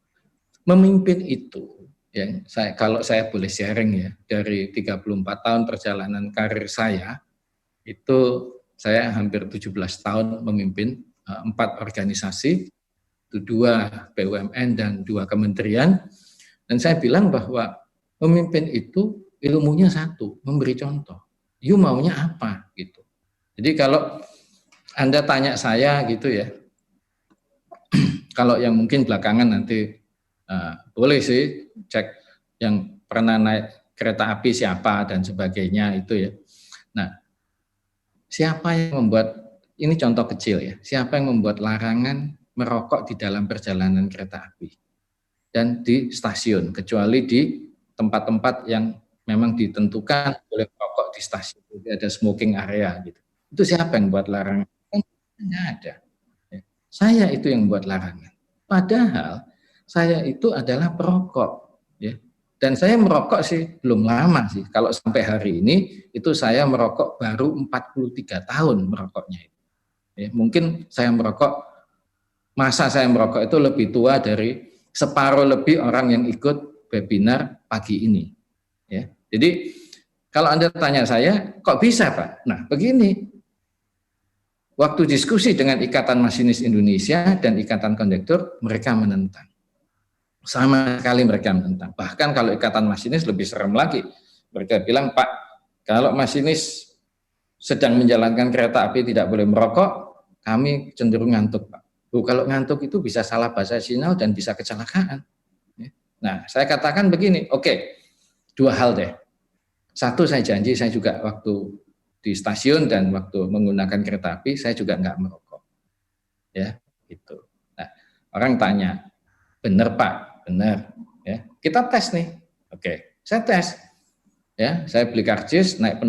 Memimpin itu ya, kalau saya boleh sharing ya, dari 34 tahun perjalanan karir saya, itu saya hampir 17 tahun memimpin 4 organisasi, 2 BUMN dan 2 kementerian. Dan saya bilang bahwa memimpin itu ilmunya satu, memberi contoh. You maunya apa gitu. Jadi kalau Anda tanya saya gitu ya, kalau yang mungkin belakangan nanti boleh sih cek yang pernah naik kereta api siapa dan sebagainya itu ya. Nah, siapa yang membuat, ini contoh kecil ya, siapa yang membuat larangan merokok di dalam perjalanan kereta api dan di stasiun, kecuali di tempat-tempat yang memang ditentukan boleh merokok di stasiun, jadi ada smoking area gitu. Itu siapa yang buat larangan? Kan tidak ada. Saya itu yang buat larangan. Padahal saya itu adalah perokok, ya. Dan saya merokok sih belum lama sih. Kalau sampai hari ini itu saya merokok baru 43 tahun merokoknya. Ya, mungkin saya merokok, masa saya merokok itu lebih tua dari separuh lebih orang yang ikut webinar pagi ini. Ya. Jadi kalau Anda tanya saya, kok bisa Pak? Nah begini, waktu diskusi dengan Ikatan Masinis Indonesia dan Ikatan Kondektur, mereka menentang. Sama sekali mereka menentang. Bahkan kalau Ikatan Masinis lebih serem lagi. Mereka bilang, Pak, kalau masinis sedang menjalankan kereta api tidak boleh merokok, kami cenderung ngantuk Pak. Kalau ngantuk itu bisa salah bahasa sinyal dan bisa kecelakaan. Nah saya katakan begini, oke. 2 hal deh. Satu, saya janji saya juga waktu di stasiun dan waktu menggunakan kereta api saya juga nggak merokok. Ya, gitu. Nah, orang tanya, benar Pak, benar. Ya, kita tes nih. Oke, saya tes. Ya, saya beli karcis, naik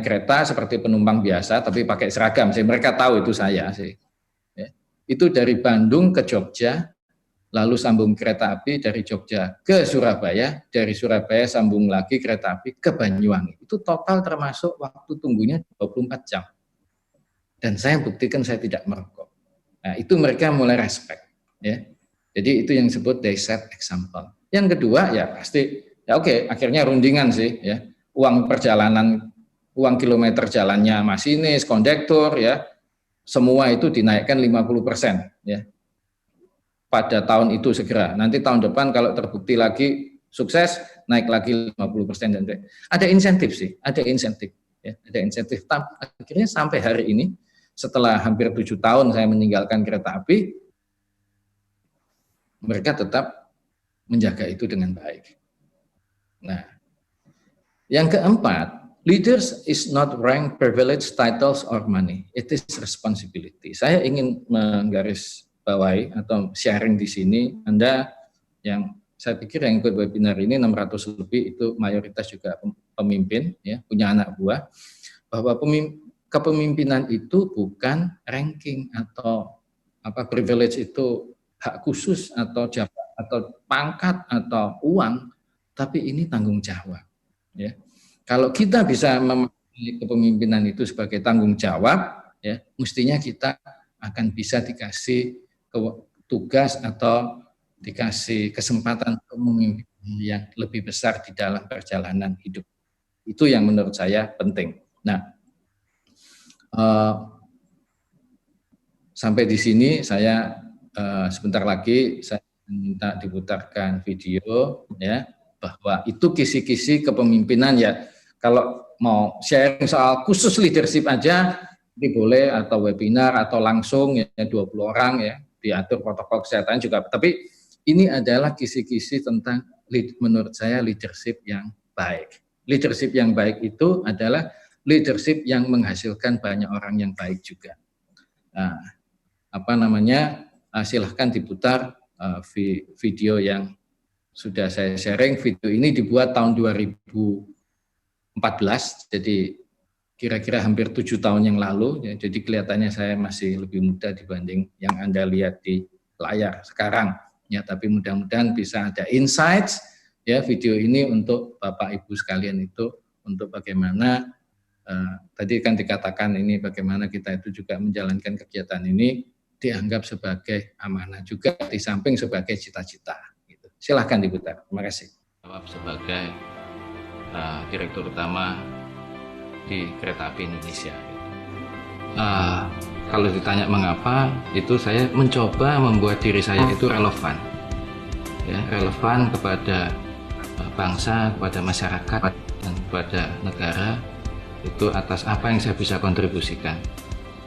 kereta seperti penumpang biasa, tapi pakai seragam. Mereka tahu itu saya sih. Ya, itu dari Bandung ke Jogja. Lalu sambung kereta api dari Jogja ke Surabaya, dari Surabaya sambung lagi kereta api ke Banyuwangi. Itu total termasuk waktu tunggunya 24 jam. Dan saya buktikan saya tidak merokok. Nah, itu mereka mulai respect. Ya. Jadi itu yang disebut they set example. Yang kedua ya pasti, ya oke, akhirnya rundingan sih. Ya. Uang perjalanan, uang kilometer jalannya masinis, kondektur, ya, semua itu dinaikkan 50%. Ya. Pada tahun itu segera. Nanti tahun depan kalau terbukti lagi sukses, naik lagi 50%. Dan ada insentif sih, ada insentif. Ya, ada insentif. Akhirnya sampai hari ini, setelah hampir 7 tahun saya meninggalkan kereta api, mereka tetap menjaga itu dengan baik. Nah, yang keempat, leaders is not rank, privilege, titles, or money. It is responsibility. Saya ingin menggarisbawahi atau sharing di sini, Anda yang saya pikir yang ikut webinar ini 600 lebih itu mayoritas juga pemimpin, ya, punya anak buah, bahwa kepemimpinan itu bukan ranking atau privilege itu hak khusus atau jabatan atau pangkat atau uang, tapi ini tanggung jawab. Ya, kalau kita bisa memahami kepemimpinan itu sebagai tanggung jawab, ya, mestinya kita akan bisa dikasih tugas atau dikasih kesempatan untuk memimpin yang lebih besar di dalam perjalanan hidup. Itu yang menurut saya penting. Nah, sampai di sini saya sebentar lagi saya minta diputarkan video, ya, bahwa itu kisi-kisi kepemimpinan, ya. Kalau mau sharing soal khusus leadership aja ini boleh, atau webinar atau langsung, ya, 20 orang, ya, diatur protokol kesehatan juga. Tapi ini adalah kisi-kisi tentang menurut saya leadership yang baik. Leadership yang baik itu adalah leadership yang menghasilkan banyak orang yang baik juga. Nah, silahkan diputar video yang sudah saya sharing. Video ini dibuat tahun 2014, jadi kira-kira hampir 7 tahun yang lalu, ya, jadi kelihatannya saya masih lebih muda dibanding yang Anda lihat di layar sekarang, ya, tapi mudah-mudahan bisa ada insights, ya, video ini untuk Bapak Ibu sekalian itu untuk bagaimana tadi kan dikatakan ini bagaimana kita itu juga menjalankan kegiatan ini dianggap sebagai amanah juga di samping sebagai cita-cita. Gitu. Silahkan diputar. Terima kasih. Sebagai Direktur Utama di Kereta Api Indonesia. Kalau ditanya mengapa, itu saya mencoba membuat diri saya itu relevan, ya, relevan kepada bangsa, kepada masyarakat, dan kepada negara, itu atas apa yang saya bisa kontribusikan.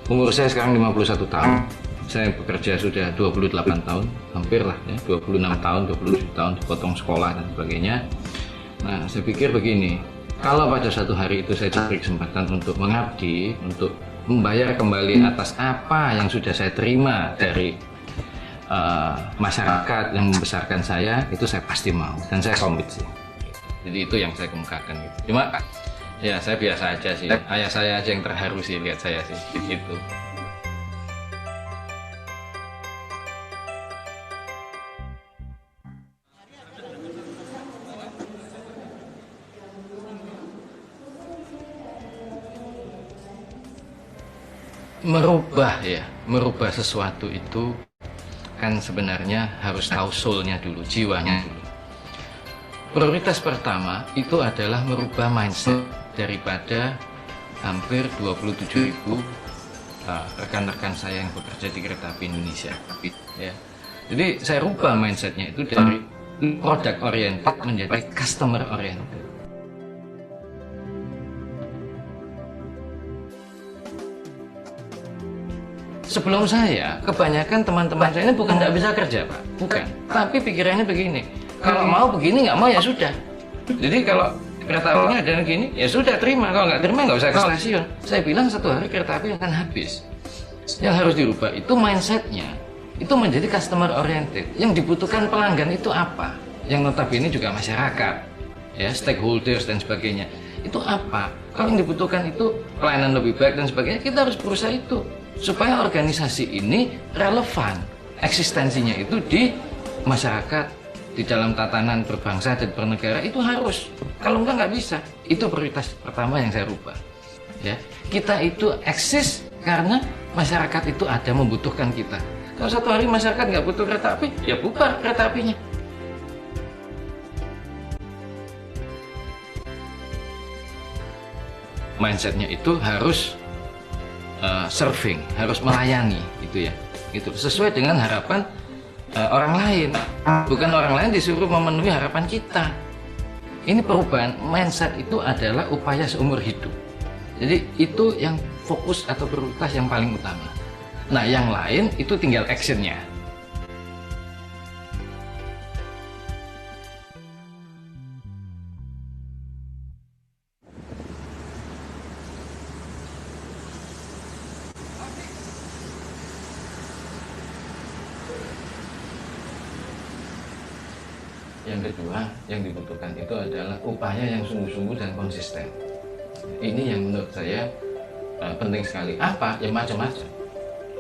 Umur saya sekarang 51 tahun. Saya bekerja sudah 28 tahun, hampir lah, ya, 26 tahun, 27 tahun, dipotong sekolah dan sebagainya. Nah, saya pikir begini, kalau pada suatu hari itu saya diberi kesempatan untuk mengabdi, untuk membayar kembali atas apa yang sudah saya terima dari masyarakat yang membesarkan saya, itu saya pasti mau, dan saya komit sih. Jadi itu yang saya kemukakan gitu. Cuma ya saya biasa aja sih, ayah saya aja yang terharu sih lihat saya sih, gitu. Merubah sesuatu itu kan sebenarnya harus tahu soul-nya dulu, jiwanya dulu. Prioritas pertama itu adalah merubah mindset daripada hampir 27.000 rekan-rekan saya yang bekerja di Kereta Api Indonesia. Ya. Jadi saya rubah mindsetnya itu dari product oriented menjadi customer oriented. Sebelum saya, kebanyakan teman-teman saya ini bukan nggak bisa kerja, Pak. Bukan. Tapi pikirannya begini, kalau mau begini, nggak mau ya sudah. Jadi kalau kereta apinya ada yang gini, ya sudah terima. Kalau nggak terima, nggak usah ke stasiun. Saya bilang satu hari kereta api akan habis. Yang harus dirubah itu mindsetnya. Itu menjadi customer oriented. Yang dibutuhkan pelanggan itu apa? Yang notabene juga masyarakat, ya, stakeholders dan sebagainya. Itu apa? Kalau yang dibutuhkan itu pelayanan lebih baik dan sebagainya, kita harus berusaha itu. Supaya organisasi ini relevan, eksistensinya itu di masyarakat, di dalam tatanan berbangsa dan bernegara itu harus. Kalau enggak bisa. Itu prioritas pertama yang saya rubah. Ya, kita itu eksis karena masyarakat itu ada membutuhkan kita. Kalau satu hari masyarakat nggak butuh kereta api, ya bubar kereta apinya. Mindsetnya itu harus serving, harus melayani, gitu ya. Itu sesuai dengan harapan orang lain, bukan orang lain disuruh memenuhi harapan kita. Ini perubahan mindset itu adalah upaya seumur hidup. Jadi itu yang fokus atau prioritas yang paling utama. Nah, yang lain itu tinggal actionnya. Yang kedua yang dibutuhkan itu adalah upaya yang sungguh-sungguh dan konsisten. Ini yang menurut saya penting sekali. Apa? Ya macam-macam.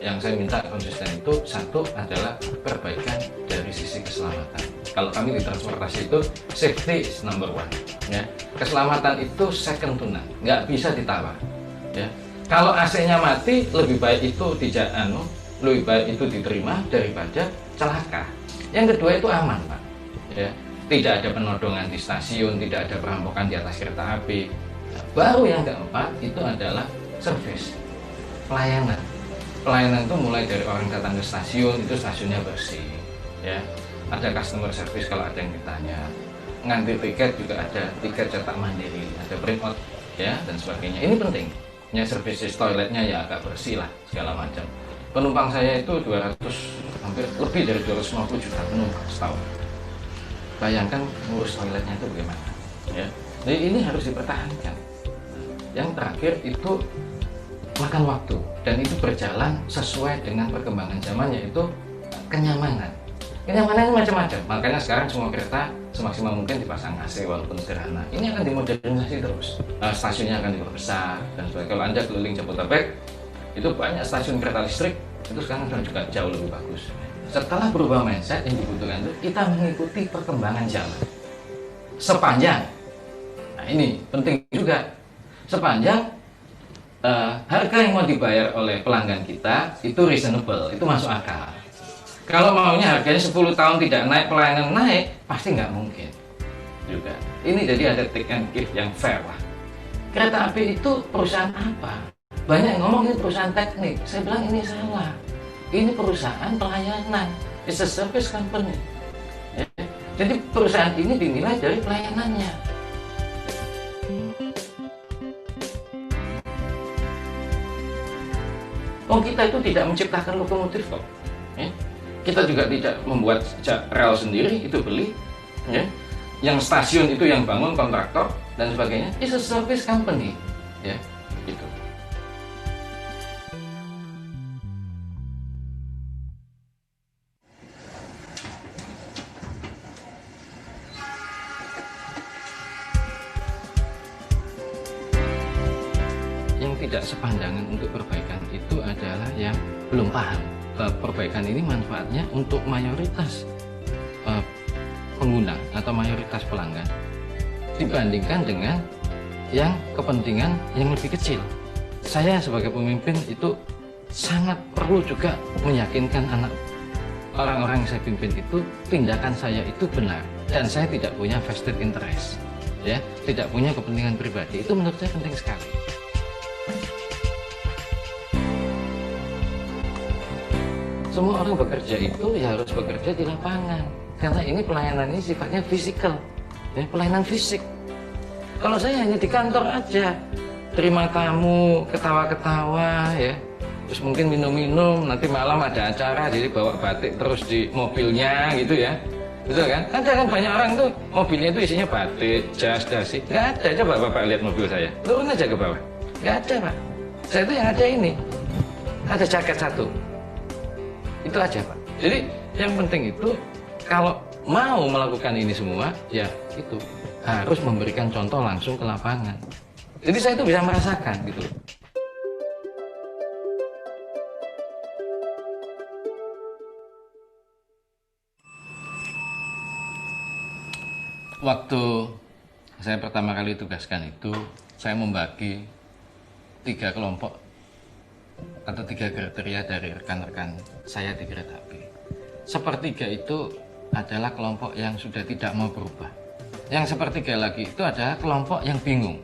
Yang saya minta konsisten itu satu adalah perbaikan dari sisi keselamatan. Kalau kami di transportasi itu safety is number one. Ya. Keselamatan itu second to none, nggak bisa ditawar. Ya. Kalau AC-nya mati, lebih baik itu lebih baik itu diterima daripada celaka. Yang kedua itu aman, Pak. Ya. Tidak ada penodongan di stasiun, tidak ada perampokan di atas kereta api. Nah, baru yang keempat itu adalah service, pelayanan. Pelayanan itu mulai dari orang datang ke stasiun, itu stasiunnya bersih, ya. Ada customer service kalau ada yang ditanya. Nganti tiket juga ada tiket cetak mandiri, ada print out, ya, dan sebagainya. Ini penting. Ya, services toiletnya ya agak bersih lah, segala macam. Penumpang saya itu 200, hampir lebih dari 250 juta penumpang setahun. Bayangkan ngurus toiletnya itu bagaimana, ya. Jadi ini harus dipertahankan. Yang terakhir itu makan waktu, dan itu berjalan sesuai dengan perkembangan zaman, yaitu kenyamanan. Kenyamanan ini macam-macam, makanya sekarang semua kereta semaksimal mungkin dipasang AC walaupun sederhana. Ini akan dimodernisasi terus, stasiunnya akan diperbesar dan sebagainya. Kalau Anda keliling Jabodetabek, itu banyak stasiun kereta listrik, itu sekarang juga jauh lebih bagus. Setelah berubah mindset, yang dibutuhkan itu kita mengikuti perkembangan zaman. Sepanjang, nah ini penting juga, sepanjang harga yang mau dibayar oleh pelanggan kita itu reasonable, itu masuk akal. Kalau maunya harganya 10 tahun tidak naik, pelayanan naik, pasti nggak mungkin juga. Ini jadi ada take and give yang fair lah. Kereta api itu perusahaan apa? Banyak yang ngomong ini perusahaan teknik. Saya bilang ini salah. Ini perusahaan pelayanan. It's a service company. Ya. Jadi perusahaan ini dinilai dari pelayanannya. Oh, kita itu tidak menciptakan lokomotif kok. Ya. Kita juga tidak membuat rel sendiri, itu beli. Ya. Yang stasiun itu yang bangun kontraktor dan sebagainya. It's a service company. Ya, gitu. Yang tidak sepandangan untuk perbaikan itu adalah yang belum paham perbaikan ini manfaatnya untuk mayoritas pengguna atau mayoritas pelanggan dibandingkan dengan yang kepentingan yang lebih kecil. Saya sebagai pemimpin itu sangat perlu juga meyakinkan orang-orang yang saya pimpin itu tindakan saya itu benar dan saya tidak punya vested interest, ya, tidak punya kepentingan pribadi. Itu menurut saya penting sekali. Semua orang bekerja itu ya harus bekerja di lapangan, karena ini pelayanan ini sifatnya fisikal, ya, pelayanan fisik. Kalau saya hanya di kantor aja, terima tamu, ketawa-ketawa, ya, terus mungkin minum-minum, nanti malam ada acara, jadi bawa batik terus di mobilnya gitu ya, betul kan? Ada kan banyak orang tuh mobilnya itu isinya batik, jas, dasi, nggak ada. Coba Bapak lihat mobil saya, turun aja ke bawah, nggak ada Pak. Saya itu yang ada ini, ada jaket satu. Itu aja Pak. Jadi yang penting itu kalau mau melakukan ini semua, ya itu harus memberikan contoh langsung ke lapangan. Jadi saya itu bisa merasakan gitu. Waktu saya pertama kali tugaskan itu, saya membagi 3 kelompok atau 3 kriteria dari rekan-rekan saya di kereta api. Sepertiga itu adalah kelompok yang sudah tidak mau berubah. Yang sepertiga lagi itu adalah kelompok yang bingung.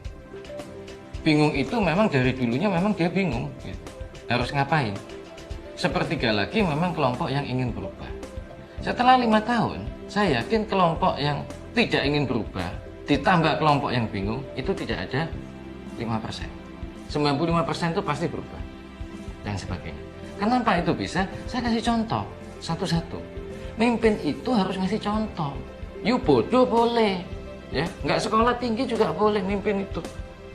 Bingung itu memang dari dulunya memang dia bingung, gitu. Harus ngapain. Sepertiga lagi memang kelompok yang ingin berubah. Setelah 5 tahun, saya yakin kelompok yang tidak ingin berubah ditambah kelompok yang bingung itu tidak ada 5%. 95% itu pasti berubah dan sebagainya. Kenapa itu bisa? Saya kasih contoh satu-satu. Mimpin itu harus ngasih contoh. You bodoh boleh, ya, nggak sekolah tinggi juga boleh mimpin itu.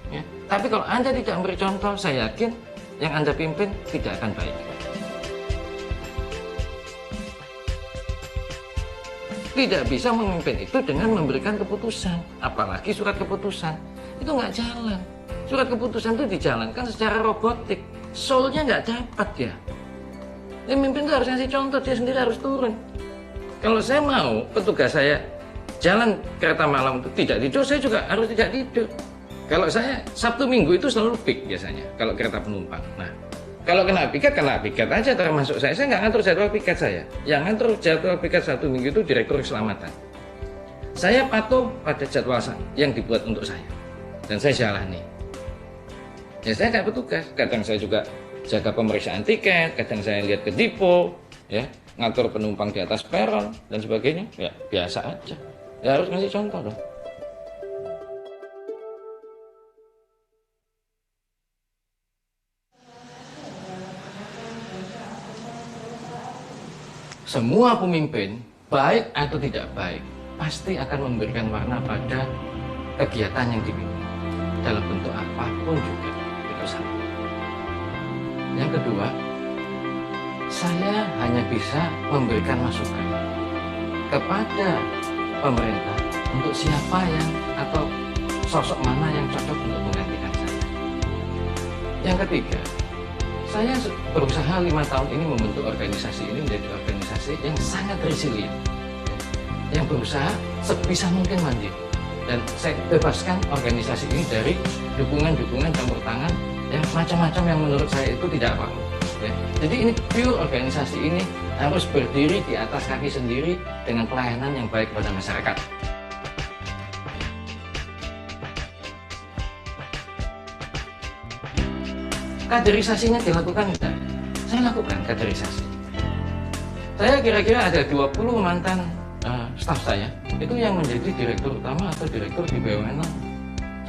Ya. Tapi kalau Anda tidak memberi contoh, saya yakin yang Anda pimpin tidak akan baik. Tidak bisa memimpin itu dengan memberikan keputusan, apalagi surat keputusan. Itu nggak jalan. Surat keputusan itu dijalankan secara robotik. Soul-nya nggak dapat ya. Yang mimpin itu harus ngasih contoh, dia sendiri harus turun. Kalau saya mau petugas saya jalan kereta malam itu tidak tidur, saya juga harus tidak tidur. Kalau saya Sabtu Minggu itu selalu peak biasanya, kalau kereta penumpang. Nah, kalau kena piket aja termasuk saya. Saya nggak ngatur jadwal piket saya. Yang ngatur jadwal piket Sabtu Minggu itu Direktur Keselamatan. Saya patuh pada jadwal yang dibuat untuk saya. Dan saya jalani. Ya saya kayak petugas. Kadang saya juga jaga pemeriksaan tiket, kadang saya lihat ke depo, ya, ngatur penumpang di atas peron dan sebagainya. Ya biasa aja. Ya harus ngasih contoh dong. Semua pemimpin, baik atau tidak baik, pasti akan memberikan warna pada kegiatan yang dipimpin. Dalam bentuk apapun juga, itu sama. Yang kedua, saya hanya bisa memberikan masukan kepada pemerintah untuk siapa yang atau sosok mana yang cocok untuk menggantikan saya. Yang ketiga, saya berusaha 5 tahun ini membentuk organisasi ini menjadi organisasi yang sangat resilient, yang berusaha sebisa mungkin mandiri, dan saya bebaskan organisasi ini dari dukungan-dukungan campur tangan yang macam-macam yang menurut saya itu tidak perlu. Ya. Jadi ini pure organisasi ini harus berdiri di atas kaki sendiri dengan pelayanan yang baik pada masyarakat. Kaderisasinya dilakukan tidak? Saya lakukan kaderisasi. Saya kira-kira ada 20 mantan staf saya itu yang menjadi direktur utama atau direktur di BUMN,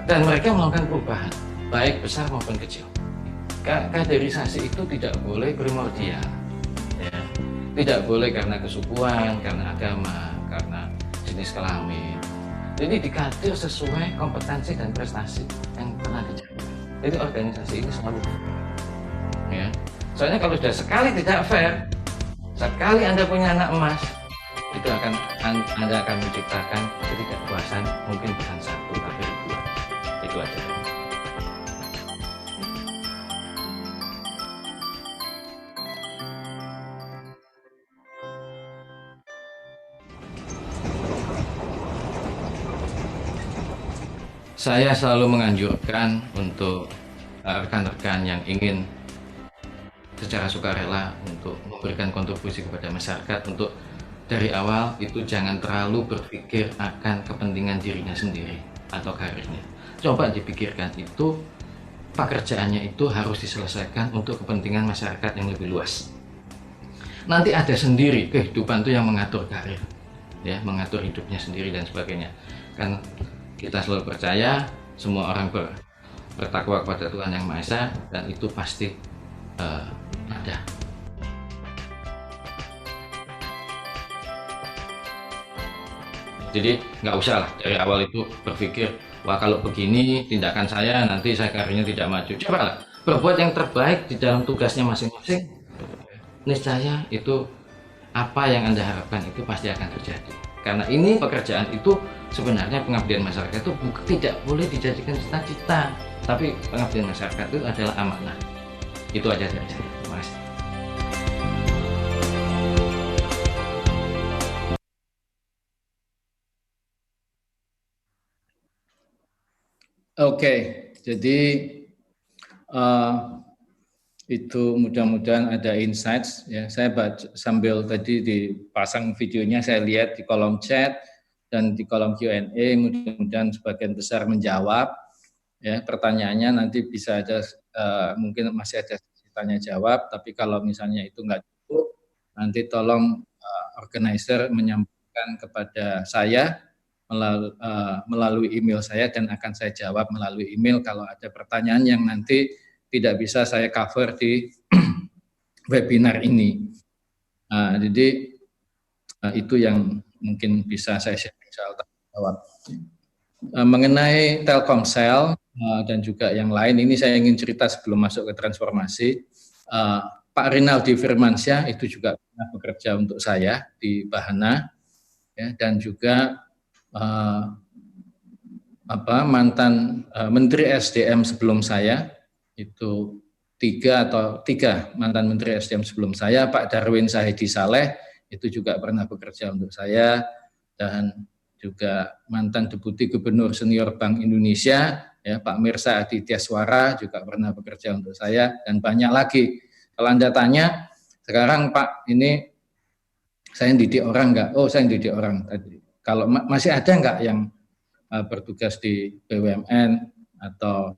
dan mereka melakukan perubahan baik besar maupun kecil. Kaderisasi itu tidak boleh primordial, ya. Tidak boleh karena kesukuan, karena agama, karena jenis kelamin. Jadi dikader sesuai kompetensi dan prestasi yang pernah dicapai. Jadi organisasi ini selalu ya. Soalnya kalau sudah sekali tidak fair, sekali Anda punya anak emas, itu Anda akan menciptakan ketidakpuasan, mungkin bukan satu tapi dua. Itu aja. Saya selalu menganjurkan untuk rekan-rekan yang ingin secara sukarela untuk memberikan kontribusi kepada masyarakat, untuk dari awal itu jangan terlalu berpikir akan kepentingan dirinya sendiri atau karirnya. Coba dipikirkan itu pekerjaannya itu harus diselesaikan untuk kepentingan masyarakat yang lebih luas. Nanti ada sendiri kehidupan itu yang mengatur karir, ya, mengatur hidupnya sendiri dan sebagainya. Kan kita selalu percaya semua orang bertakwa kepada Tuhan Yang Maha Esa, dan itu pasti ada. Jadi nggak usah lah dari awal itu berpikir, wah kalau begini tindakan saya nanti saya karirnya tidak maju. Coba lah berbuat yang terbaik di dalam tugasnya masing-masing. Niscaya itu apa yang Anda harapkan itu pasti akan terjadi. Karena ini pekerjaan itu sebenarnya pengabdian masyarakat itu tidak boleh dijadikan cita-cita, tapi pengabdian masyarakat itu adalah amanah. Itu aja dari saya. Terima kasih. Oke, jadi itu mudah-mudahan ada insights ya. Saya sambil tadi dipasang videonya, saya lihat di kolom chat dan di kolom Q&A, mudah-mudahan sebagian besar menjawab ya. Pertanyaannya nanti bisa ada mungkin masih ada tanya jawab, tapi kalau misalnya itu nggak cukup, nanti tolong organizer menyampaikan kepada saya melalui email saya dan akan saya jawab melalui email kalau ada pertanyaan yang nanti tidak bisa saya cover di webinar ini. Jadi itu yang mungkin bisa saya share soal tanggung jawab. Mengenai Telkomsel dan juga yang lain, ini saya ingin cerita sebelum masuk ke transformasi. Pak Rinaldi Firmansyah itu juga pernah bekerja untuk saya di Bahana, ya, dan juga mantan Menteri SDM sebelum saya itu tiga mantan Menteri SDM sebelum saya, Pak Darwin Sahidi Saleh itu juga pernah bekerja untuk saya, dan juga mantan Deputi Gubernur Senior Bank Indonesia, ya, Pak Mirsa Adityaswara juga pernah bekerja untuk saya, dan banyak lagi. Kalau Anda tanya, sekarang Pak ini saya didik orang enggak? Oh, saya didik orang tadi. Kalau masih ada enggak yang bertugas di BUMN atau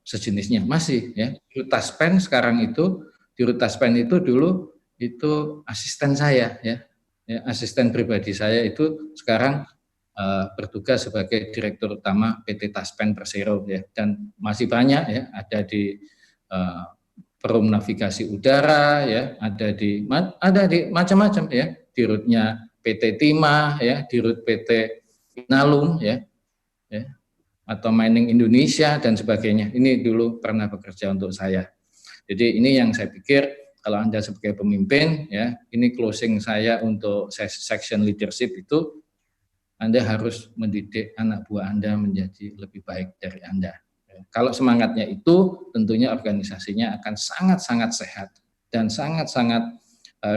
sejenisnya? Masih, ya. Di Taspen sekarang itu, di Taspen itu dulu itu asisten saya, ya. Asisten pribadi saya itu sekarang bertugas sebagai Direktur Utama PT Taspen Persero, ya, dan masih banyak, ya, ada di Perum Navigasi Udara, ya, ada di macam-macam, ya, di rutnya PT Timah, ya, di rut PT Inalum, ya, atau Mining Indonesia dan sebagainya. Ini dulu pernah bekerja untuk saya. Jadi ini yang saya pikir kalau Anda sebagai pemimpin, ya, ini closing saya untuk section leadership itu, Anda harus mendidik anak buah Anda menjadi lebih baik dari Anda. Kalau semangatnya itu, tentunya organisasinya akan sangat-sangat sehat dan sangat-sangat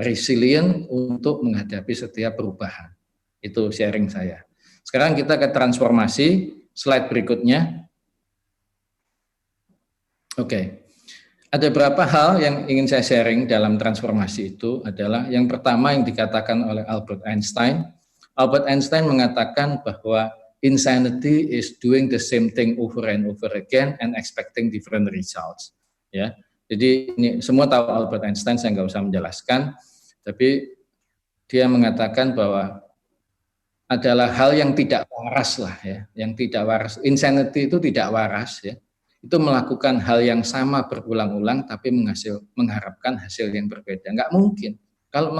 resilient untuk menghadapi setiap perubahan. Itu sharing saya. Sekarang kita ke transformasi, slide berikutnya. Oke. Ada beberapa hal yang ingin saya sharing dalam transformasi itu adalah yang pertama yang dikatakan oleh Albert Einstein. Albert Einstein mengatakan bahwa insanity is doing the same thing over and over again and expecting different results. Ya, jadi ini semua tahu Albert Einstein, saya nggak usah menjelaskan. Tapi dia mengatakan bahwa adalah hal yang tidak waras lah, ya, yang tidak waras. Insanity itu tidak waras, ya. Itu melakukan hal yang sama berulang-ulang tapi mengharapkan hasil yang berbeda. Nggak mungkin. Kalau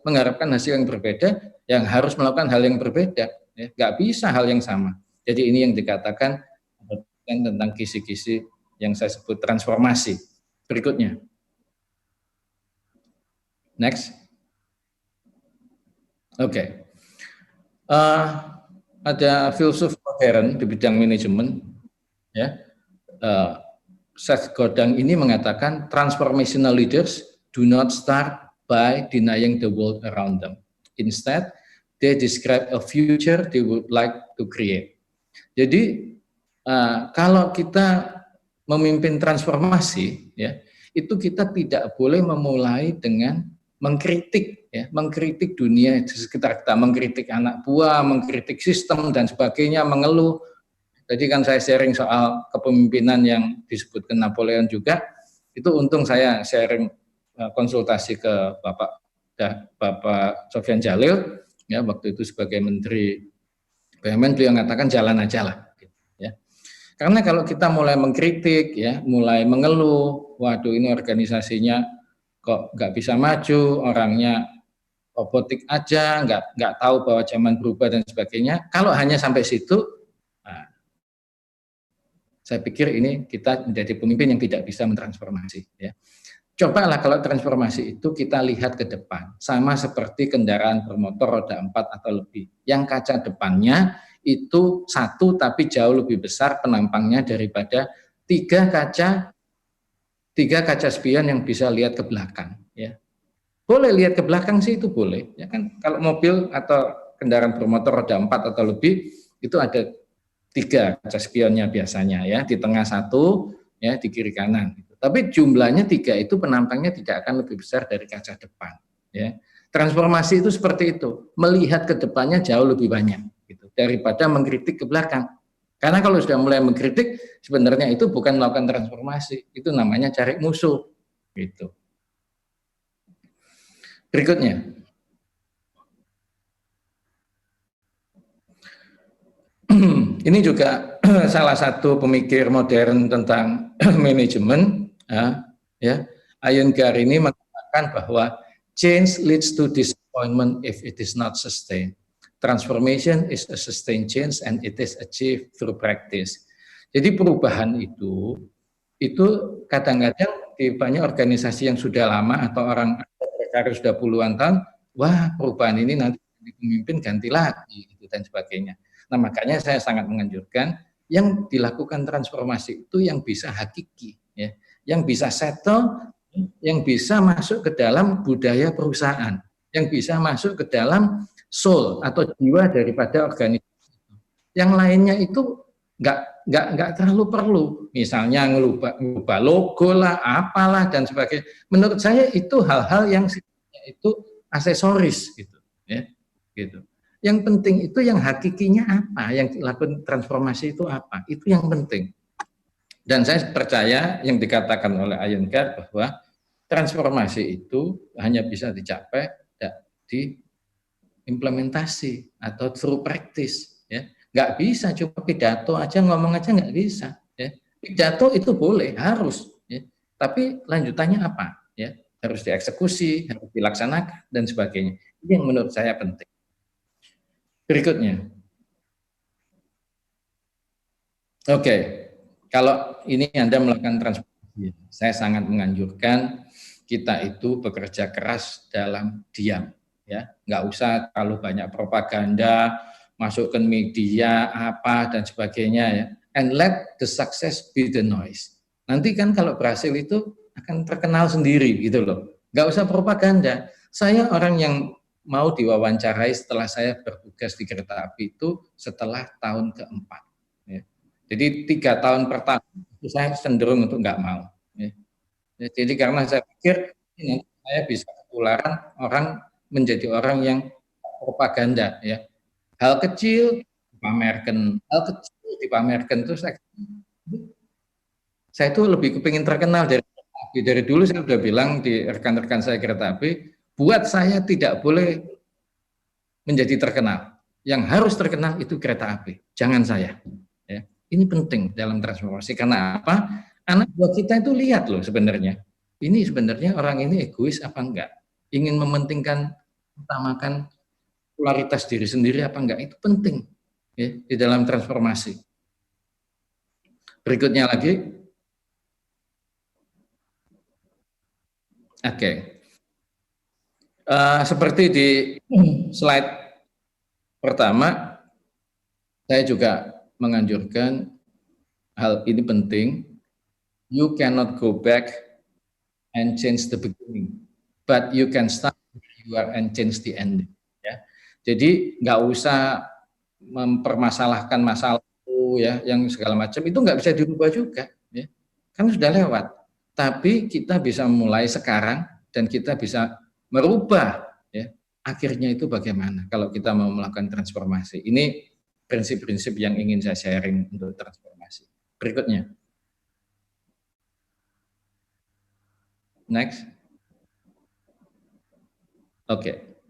mengharapkan hasil yang berbeda, yang harus melakukan hal yang berbeda, ya, nggak bisa hal yang sama. Jadi ini yang dikatakan tentang kisi-kisi yang saya sebut transformasi. Berikutnya. Next. Oke. Ada filsuf modern di bidang manajemen, ya. Seth Godin ini mengatakan transformational leaders do not start by denying the world around them. Instead, they describe a future they would like to create. Jadi kalau kita memimpin transformasi, ya, itu kita tidak boleh memulai dengan mengkritik, ya, mengkritik dunia di sekitar kita, mengkritik anak buah, mengkritik sistem dan sebagainya, mengeluh. Tadi kan saya sharing soal kepemimpinan yang disebutkan Napoleon juga, itu untung saya sharing konsultasi ke Bapak Sofyan Jalil, ya, waktu itu sebagai Menteri BUMN, beliau mengatakan jalan aja lah, ya. Karena kalau kita mulai mengkritik, ya, mulai mengeluh, waduh ini organisasinya kok nggak bisa maju, orangnya robotik aja, nggak tahu bahwa zaman berubah dan sebagainya. Kalau hanya sampai situ, saya pikir ini kita menjadi pemimpin yang tidak bisa mentransformasi, ya. Cobalah kalau transformasi itu kita lihat ke depan, sama seperti kendaraan bermotor roda 4 atau lebih, yang kaca depannya itu satu tapi jauh lebih besar penampangnya daripada tiga kaca spion yang bisa lihat ke belakang, ya. Boleh lihat ke belakang sih, itu boleh, ya kan. Kalau mobil atau kendaraan bermotor roda 4 atau lebih itu ada 3 kaca spionnya biasanya, ya, di tengah satu, ya, di kiri kanan. Tapi jumlahnya 3 itu penampangnya tidak akan lebih besar dari kaca depan, ya. Transformasi itu seperti itu, melihat ke depannya jauh lebih banyak, gitu, daripada mengkritik ke belakang. Karena kalau sudah mulai mengkritik, sebenarnya itu bukan melakukan transformasi, itu namanya cari musuh, gitu. Berikutnya. ini juga salah satu pemikir modern tentang manajemen, ya. Iyengar ini mengatakan bahwa change leads to disappointment if it is not sustained. Transformation is a sustained change and it is achieved through practice. Jadi perubahan itu kadang-kadang di banyak organisasi yang sudah lama atau orang berkarir sudah puluhan tahun, wah perubahan ini nanti pemimpin ganti lagi gitu, dan sebagainya. Nah makanya saya sangat menganjurkan yang dilakukan transformasi itu yang bisa hakiki, ya, yang bisa settle, yang bisa masuk ke dalam budaya perusahaan, yang bisa masuk ke dalam soul atau jiwa daripada organisasi. Yang lainnya itu nggak terlalu perlu, misalnya ngelubah logo lah, apalah dan sebagainya. Menurut saya itu hal-hal yang itu aksesoris gitu, ya, gitu. Yang penting itu yang hakikinya apa, yang dilakukan transformasi itu apa, itu yang penting. Dan saya percaya yang dikatakan oleh Iyengar bahwa transformasi itu hanya bisa dicapai di implementasi atau through practice, ya. Nggak bisa cuma pidato aja, ngomong aja nggak bisa, ya. Pidato itu boleh, harus, ya. Tapi lanjutannya apa, ya, harus dieksekusi, harus dilaksanakan dan sebagainya. Ini yang menurut saya penting. Berikutnya, oke, kalau ini Anda melakukan transformasi, saya sangat menganjurkan kita itu bekerja keras dalam diam, ya, nggak usah terlalu banyak propaganda, masukkan media apa dan sebagainya, ya, and let the success be the noise. Nanti kan kalau berhasil itu akan terkenal sendiri gitu loh, nggak usah propaganda. Saya orang yang mau diwawancarai setelah saya bertugas di kereta api itu setelah tahun keempat, ya. Jadi 3 tahun pertama itu saya cenderung untuk nggak mau, ya. Jadi karena saya pikir ini saya bisa ketularan orang menjadi orang yang propaganda, ya. Hal kecil dipamerkan, terus saya itu lebih kepingin terkenal dari dulu. Saya sudah bilang di rekan-rekan saya kereta api, buat saya tidak boleh menjadi terkenal. Yang harus terkenal itu kereta api, jangan saya. Ya. Ini penting dalam transformasi. Karena apa? Anak buah kita itu lihat loh sebenarnya. Ini sebenarnya orang ini egois apa enggak? Ingin mementingkan, utamakan popularitas diri sendiri apa enggak? Itu penting, ya, di dalam transformasi. Berikutnya lagi. Oke. Seperti di slide pertama, saya juga menganjurkan hal ini penting. You cannot go back and change the beginning, but you can start where you are and change the ending. Ya. Jadi nggak usah mempermasalahkan masalah itu, ya, yang segala macam itu nggak bisa dirubah juga, ya. Kan sudah lewat. Tapi kita bisa mulai sekarang dan kita bisa merubah, ya, akhirnya itu bagaimana kalau kita mau melakukan transformasi. Ini prinsip-prinsip yang ingin saya sharing untuk transformasi. Berikutnya. Next. Oke.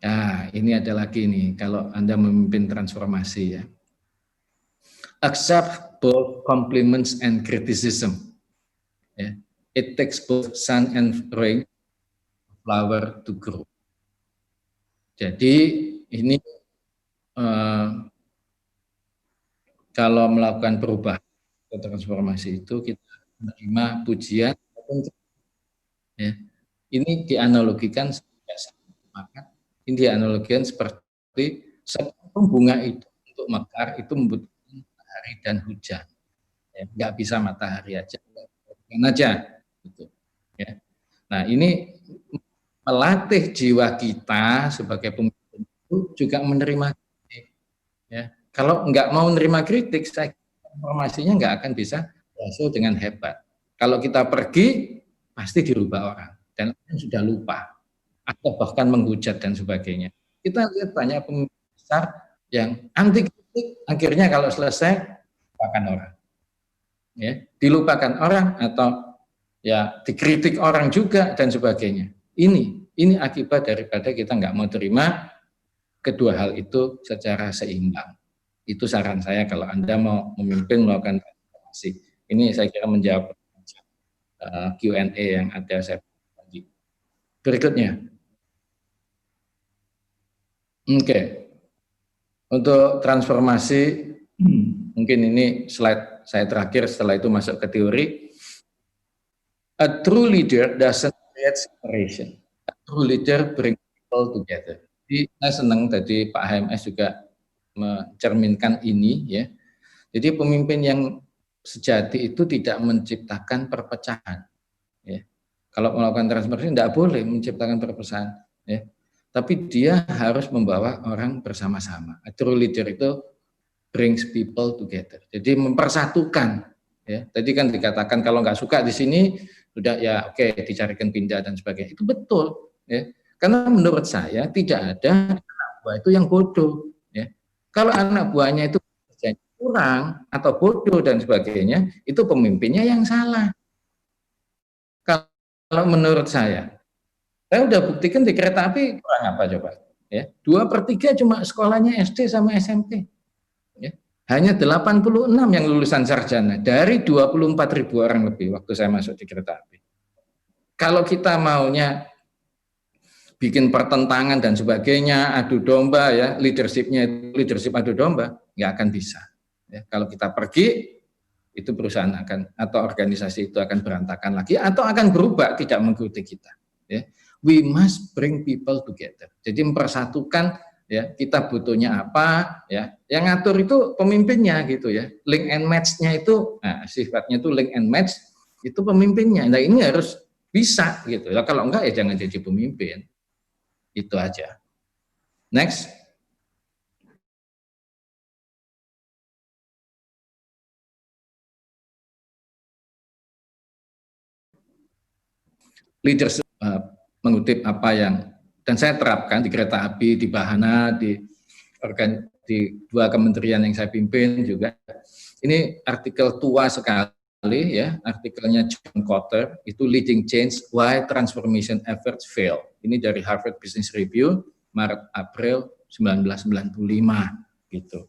Nah, ini ada lagi nih kalau Anda memimpin transformasi, ya. Accept both compliments and criticism. Ya. It takes both sun and rain flower to grow. Jadi ini kalau melakukan perubahan atau transformasi itu kita menerima pujian, ya. Ini dianalogikan seperti sebelum bunga itu untuk mekar itu membutuhkan matahari dan hujan. Ya, nggak bisa matahari aja, gitu. Ya. Nah ini melatih jiwa kita sebagai pemimpin itu juga menerima kritik, ya. Kalau nggak mau menerima kritik, informasinya nggak akan bisa berhasil dengan hebat. Kalau kita pergi, pasti dirubah orang dan sudah lupa atau bahkan menghujat dan sebagainya. Kita lihat banyak pemimpin besar yang anti kritik, akhirnya kalau selesai lupakan orang, ya, dilupakan orang atau, ya, dikritik orang juga dan sebagainya. Ini akibat daripada kita nggak mau terima kedua hal itu secara seimbang. Itu saran saya kalau Anda mau memimpin melakukan transformasi. Ini saya kira menjawab Q&A yang ada saya bagi. Berikutnya. Oke. Untuk transformasi, mungkin ini slide saya terakhir, setelah itu masuk ke teori. A true leader doesn't create separation. A true leader brings people together. Jadi saya senang tadi Pak HMS juga mencerminkan ini ya. Jadi pemimpin yang sejati itu tidak menciptakan perpecahan. Ya. Kalau melakukan transformasi tidak boleh menciptakan perpecahan. Ya. Tapi dia harus membawa orang bersama-sama. A true leader itu brings people together. Jadi mempersatukan. Ya. Tadi kan dikatakan kalau nggak suka di sini, sudah ya oke, dicarikan pindah dan sebagainya. Itu betul. Ya. Karena menurut saya tidak ada anak buah itu yang bodoh. Ya. Kalau anak buahnya itu kurang atau bodoh dan sebagainya, itu pemimpinnya yang salah. Kalau menurut saya udah buktikan di kereta api kurang apa coba? Ya, 2/3 cuma sekolahnya SD sama SMP. Ya. Hanya 86 yang lulusan sarjana dari 24.000 orang lebih waktu saya masuk di kereta api. Kalau kita maunya bikin pertentangan dan sebagainya, adu domba ya, leadership-nya leadership adu domba, nggak akan bisa. Ya, kalau kita pergi, itu perusahaan akan atau organisasi itu akan berantakan lagi atau akan berubah, tidak mengikuti kita. Ya. We must bring people together. Jadi mempersatukan ya, kita butuhnya apa ya. Yang ngatur itu pemimpinnya gitu ya. Link and match-nya itu sifatnya itu link and match itu pemimpinnya. Nah, ini harus bisa gitu. Ya, kalau enggak ya jangan jadi pemimpin. Itu aja. Next. Leadership mengutip apa yang dan saya terapkan di kereta api, di Bahana, di dua kementerian yang saya pimpin juga. Ini artikel tua sekali ya, artikelnya John Kotter, itu Leading Change, Why Transformation Efforts Fail. Ini dari Harvard Business Review, Maret April 1995 gitu.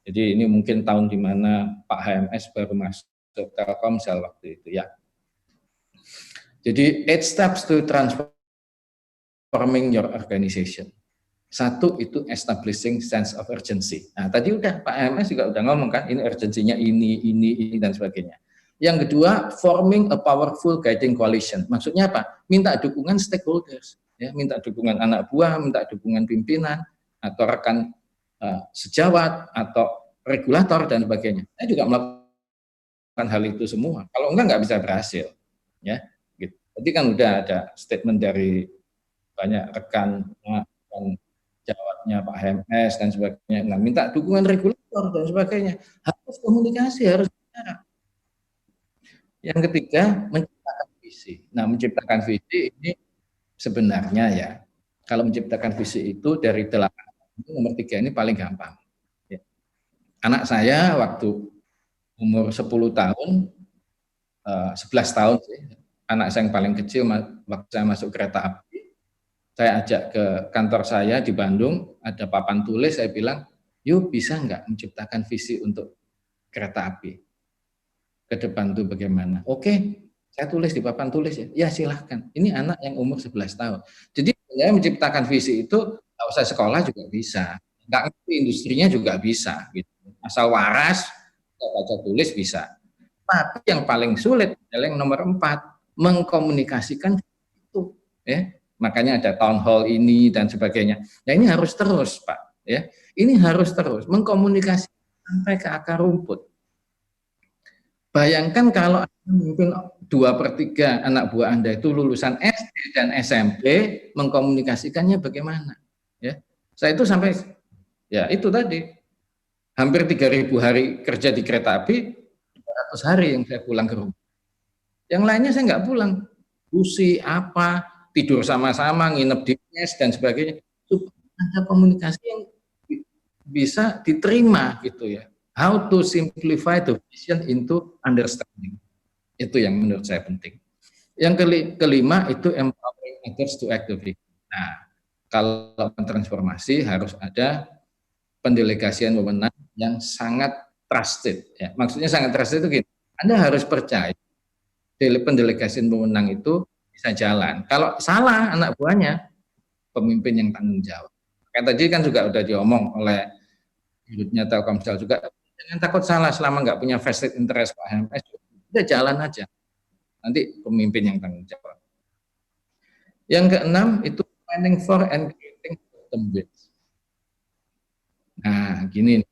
Jadi ini mungkin tahun di mana Pak HMS baru masuk Telkomsel waktu itu ya. Jadi 8 steps to transforming your organization. Satu itu establishing sense of urgency. Nah tadi udah Pak HMS juga udah ngomong kan, ini urgensinya ini dan sebagainya. Yang kedua, forming a powerful guiding coalition. Maksudnya apa? Minta dukungan stakeholders, ya, minta dukungan anak buah, minta dukungan pimpinan atau rekan sejawat atau regulator dan sebagainya. Saya juga melakukan hal itu semua. Kalau enggak nggak bisa berhasil, ya. Tadi kan udah ada statement dari banyak rekan jawabnya Pak HMS dan sebagainya. Nah, minta dukungan regulator dan sebagainya. Harus komunikasi, harus bicara. Yang ketiga, menciptakan visi. Nah, menciptakan visi ini sebenarnya ya, kalau menciptakan visi itu dari 8, nomor 3 ini paling gampang. Ya. Anak saya waktu umur 10 tahun, 11 tahun sih, anak saya yang paling kecil waktu saya masuk kereta api, saya ajak ke kantor saya di Bandung, ada papan tulis, saya bilang, yuk bisa nggak menciptakan visi untuk kereta api ke depan itu bagaimana? Oke, saya tulis di papan tulis ya, ya silahkan. Ini anak yang umur 11 tahun. Jadi saya menciptakan visi itu, nggak usah sekolah juga bisa, nggak ngerti industrinya juga bisa, gitu. Asal waras, baca tulis bisa. Tapi yang paling sulit adalah yang nomor 4, mengkomunikasikan itu, ya. Makanya ada town hall ini dan sebagainya. Nah ini harus terus, Pak, ya. Ini harus terus mengkomunikasi sampai ke akar rumput. Bayangkan kalau mungkin 2/3 anak buah Anda itu lulusan SD dan SMP, mengkomunikasikannya bagaimana? Ya, saya itu sampai ya itu tadi hampir 3.000 hari kerja di kereta api, 200 hari yang saya pulang ke rumah. Yang lainnya saya nggak pulang, busi apa, tidur sama-sama, nginep di mes dan sebagainya. Supaya ada komunikasi yang bisa diterima gitu ya. How to simplify the vision into understanding. Itu yang menurut saya penting. Yang kelima itu empowering others to actively. Nah, kalau transformasi harus ada pendelegasian wewenang yang sangat trusted. Ya. Maksudnya sangat trusted itu gini, Anda harus percaya pendelegasian wewenang itu bisa jalan. Kalau salah anak buahnya, pemimpin yang tanggung jawab. Kayak tadi kan juga udah diomong oleh dirutnya Telkomsel juga, jangan takut salah selama nggak punya vested interest Pak HMS, udah jalan aja. Nanti pemimpin yang tanggung jawab. Yang keenam itu planning for and creating system wins. Nah, gini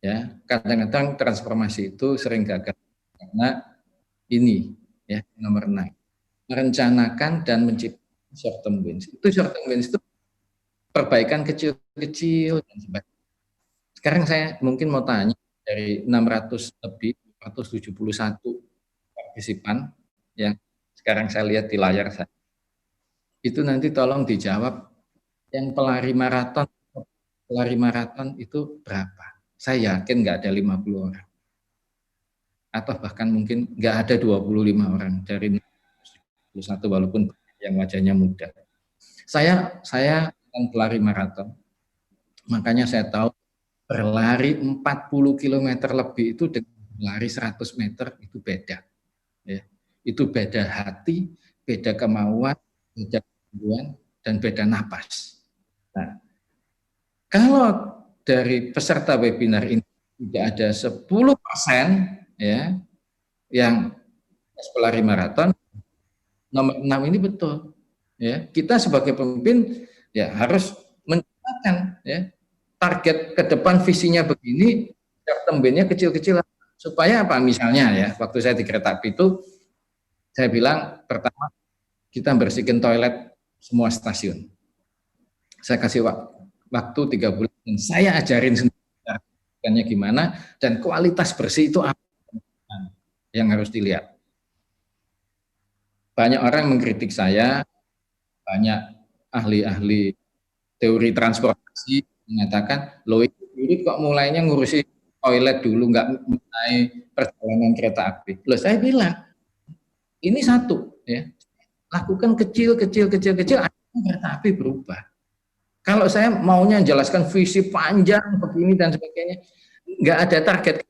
ya, kadang-kadang transformasi itu sering gagal karena ini ya, nomor 6. Merencanakan dan menciptakan short term wins. Itu short term wins itu perbaikan kecil-kecil dan sebagainya. Sekarang saya mungkin mau tanya dari 600 lebih 471 partisipan yang sekarang saya lihat di layar saya. Itu nanti tolong dijawab, yang pelari maraton itu berapa? Saya yakin nggak ada 50 orang. Atau bahkan mungkin nggak ada 25 orang dari 21 walaupun yang wajahnya muda. Saya kan pelari maraton. Makanya saya tahu berlari 40 km lebih itu dengan berlari 100 meter itu beda. Ya. Itu beda hati, beda kemauan, beda tujuan, dan beda napas. Nah, kalau dari peserta webinar ini tidak ada 10% ya yang pelari maraton, nomor 6 ini betul. Ya, kita sebagai pemimpin ya harus menciptakan ya target ke depan, visinya begini, tembennya kecil-kecil supaya apa? Misalnya ya, waktu saya di kereta api itu saya bilang pertama kita bersihkan toilet semua stasiun. Saya kasih waktu 3 bulan dan saya ajarin sendiri gimana dan kualitas bersih itu apa yang harus dilihat. Banyak orang mengkritik saya, banyak ahli-ahli teori transportasi mengatakan, loh itu kok mulainya ngurusi toilet dulu, nggak mulai perjalanan kereta api. Loh saya bilang, ini satu, ya, lakukan kecil, akhirnya kereta api berubah. Kalau saya maunya jelaskan visi panjang begini dan sebagainya, nggak ada target,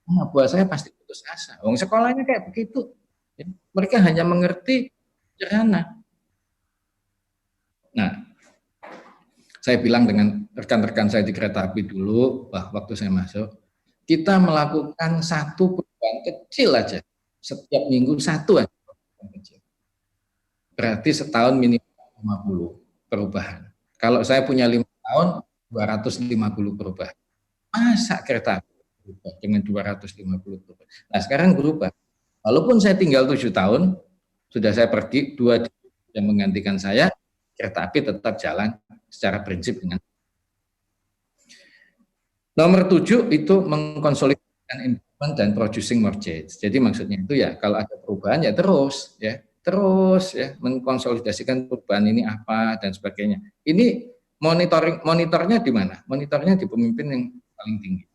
nah, buat saya pasti putus asa. Wong sekolahnya kayak begitu, ya. Mereka hanya mengerti sederhana. Nah, saya bilang dengan rekan-rekan saya di kereta api dulu, waktu saya masuk, kita melakukan satu perubahan kecil aja. Setiap minggu satu aja perubahan kecil. Berarti setahun minimal 50 perubahan. Kalau saya punya 5 tahun, 250 perubahan. Masa kereta api berubah dengan 250 perubahan? Nah sekarang berubah. Walaupun saya tinggal 7 tahun, sudah saya pergi, 2 yang menggantikan saya, kereta api tetap jalan secara prinsip dengan. Nomor 7 itu mengkonsolidasikan improvement dan producing more change. Jadi maksudnya itu ya kalau ada perubahan ya terus ya mengkonsolidasikan perubahan ini apa dan sebagainya. Ini monitornya di mana? Monitornya di pemimpin yang paling tinggi.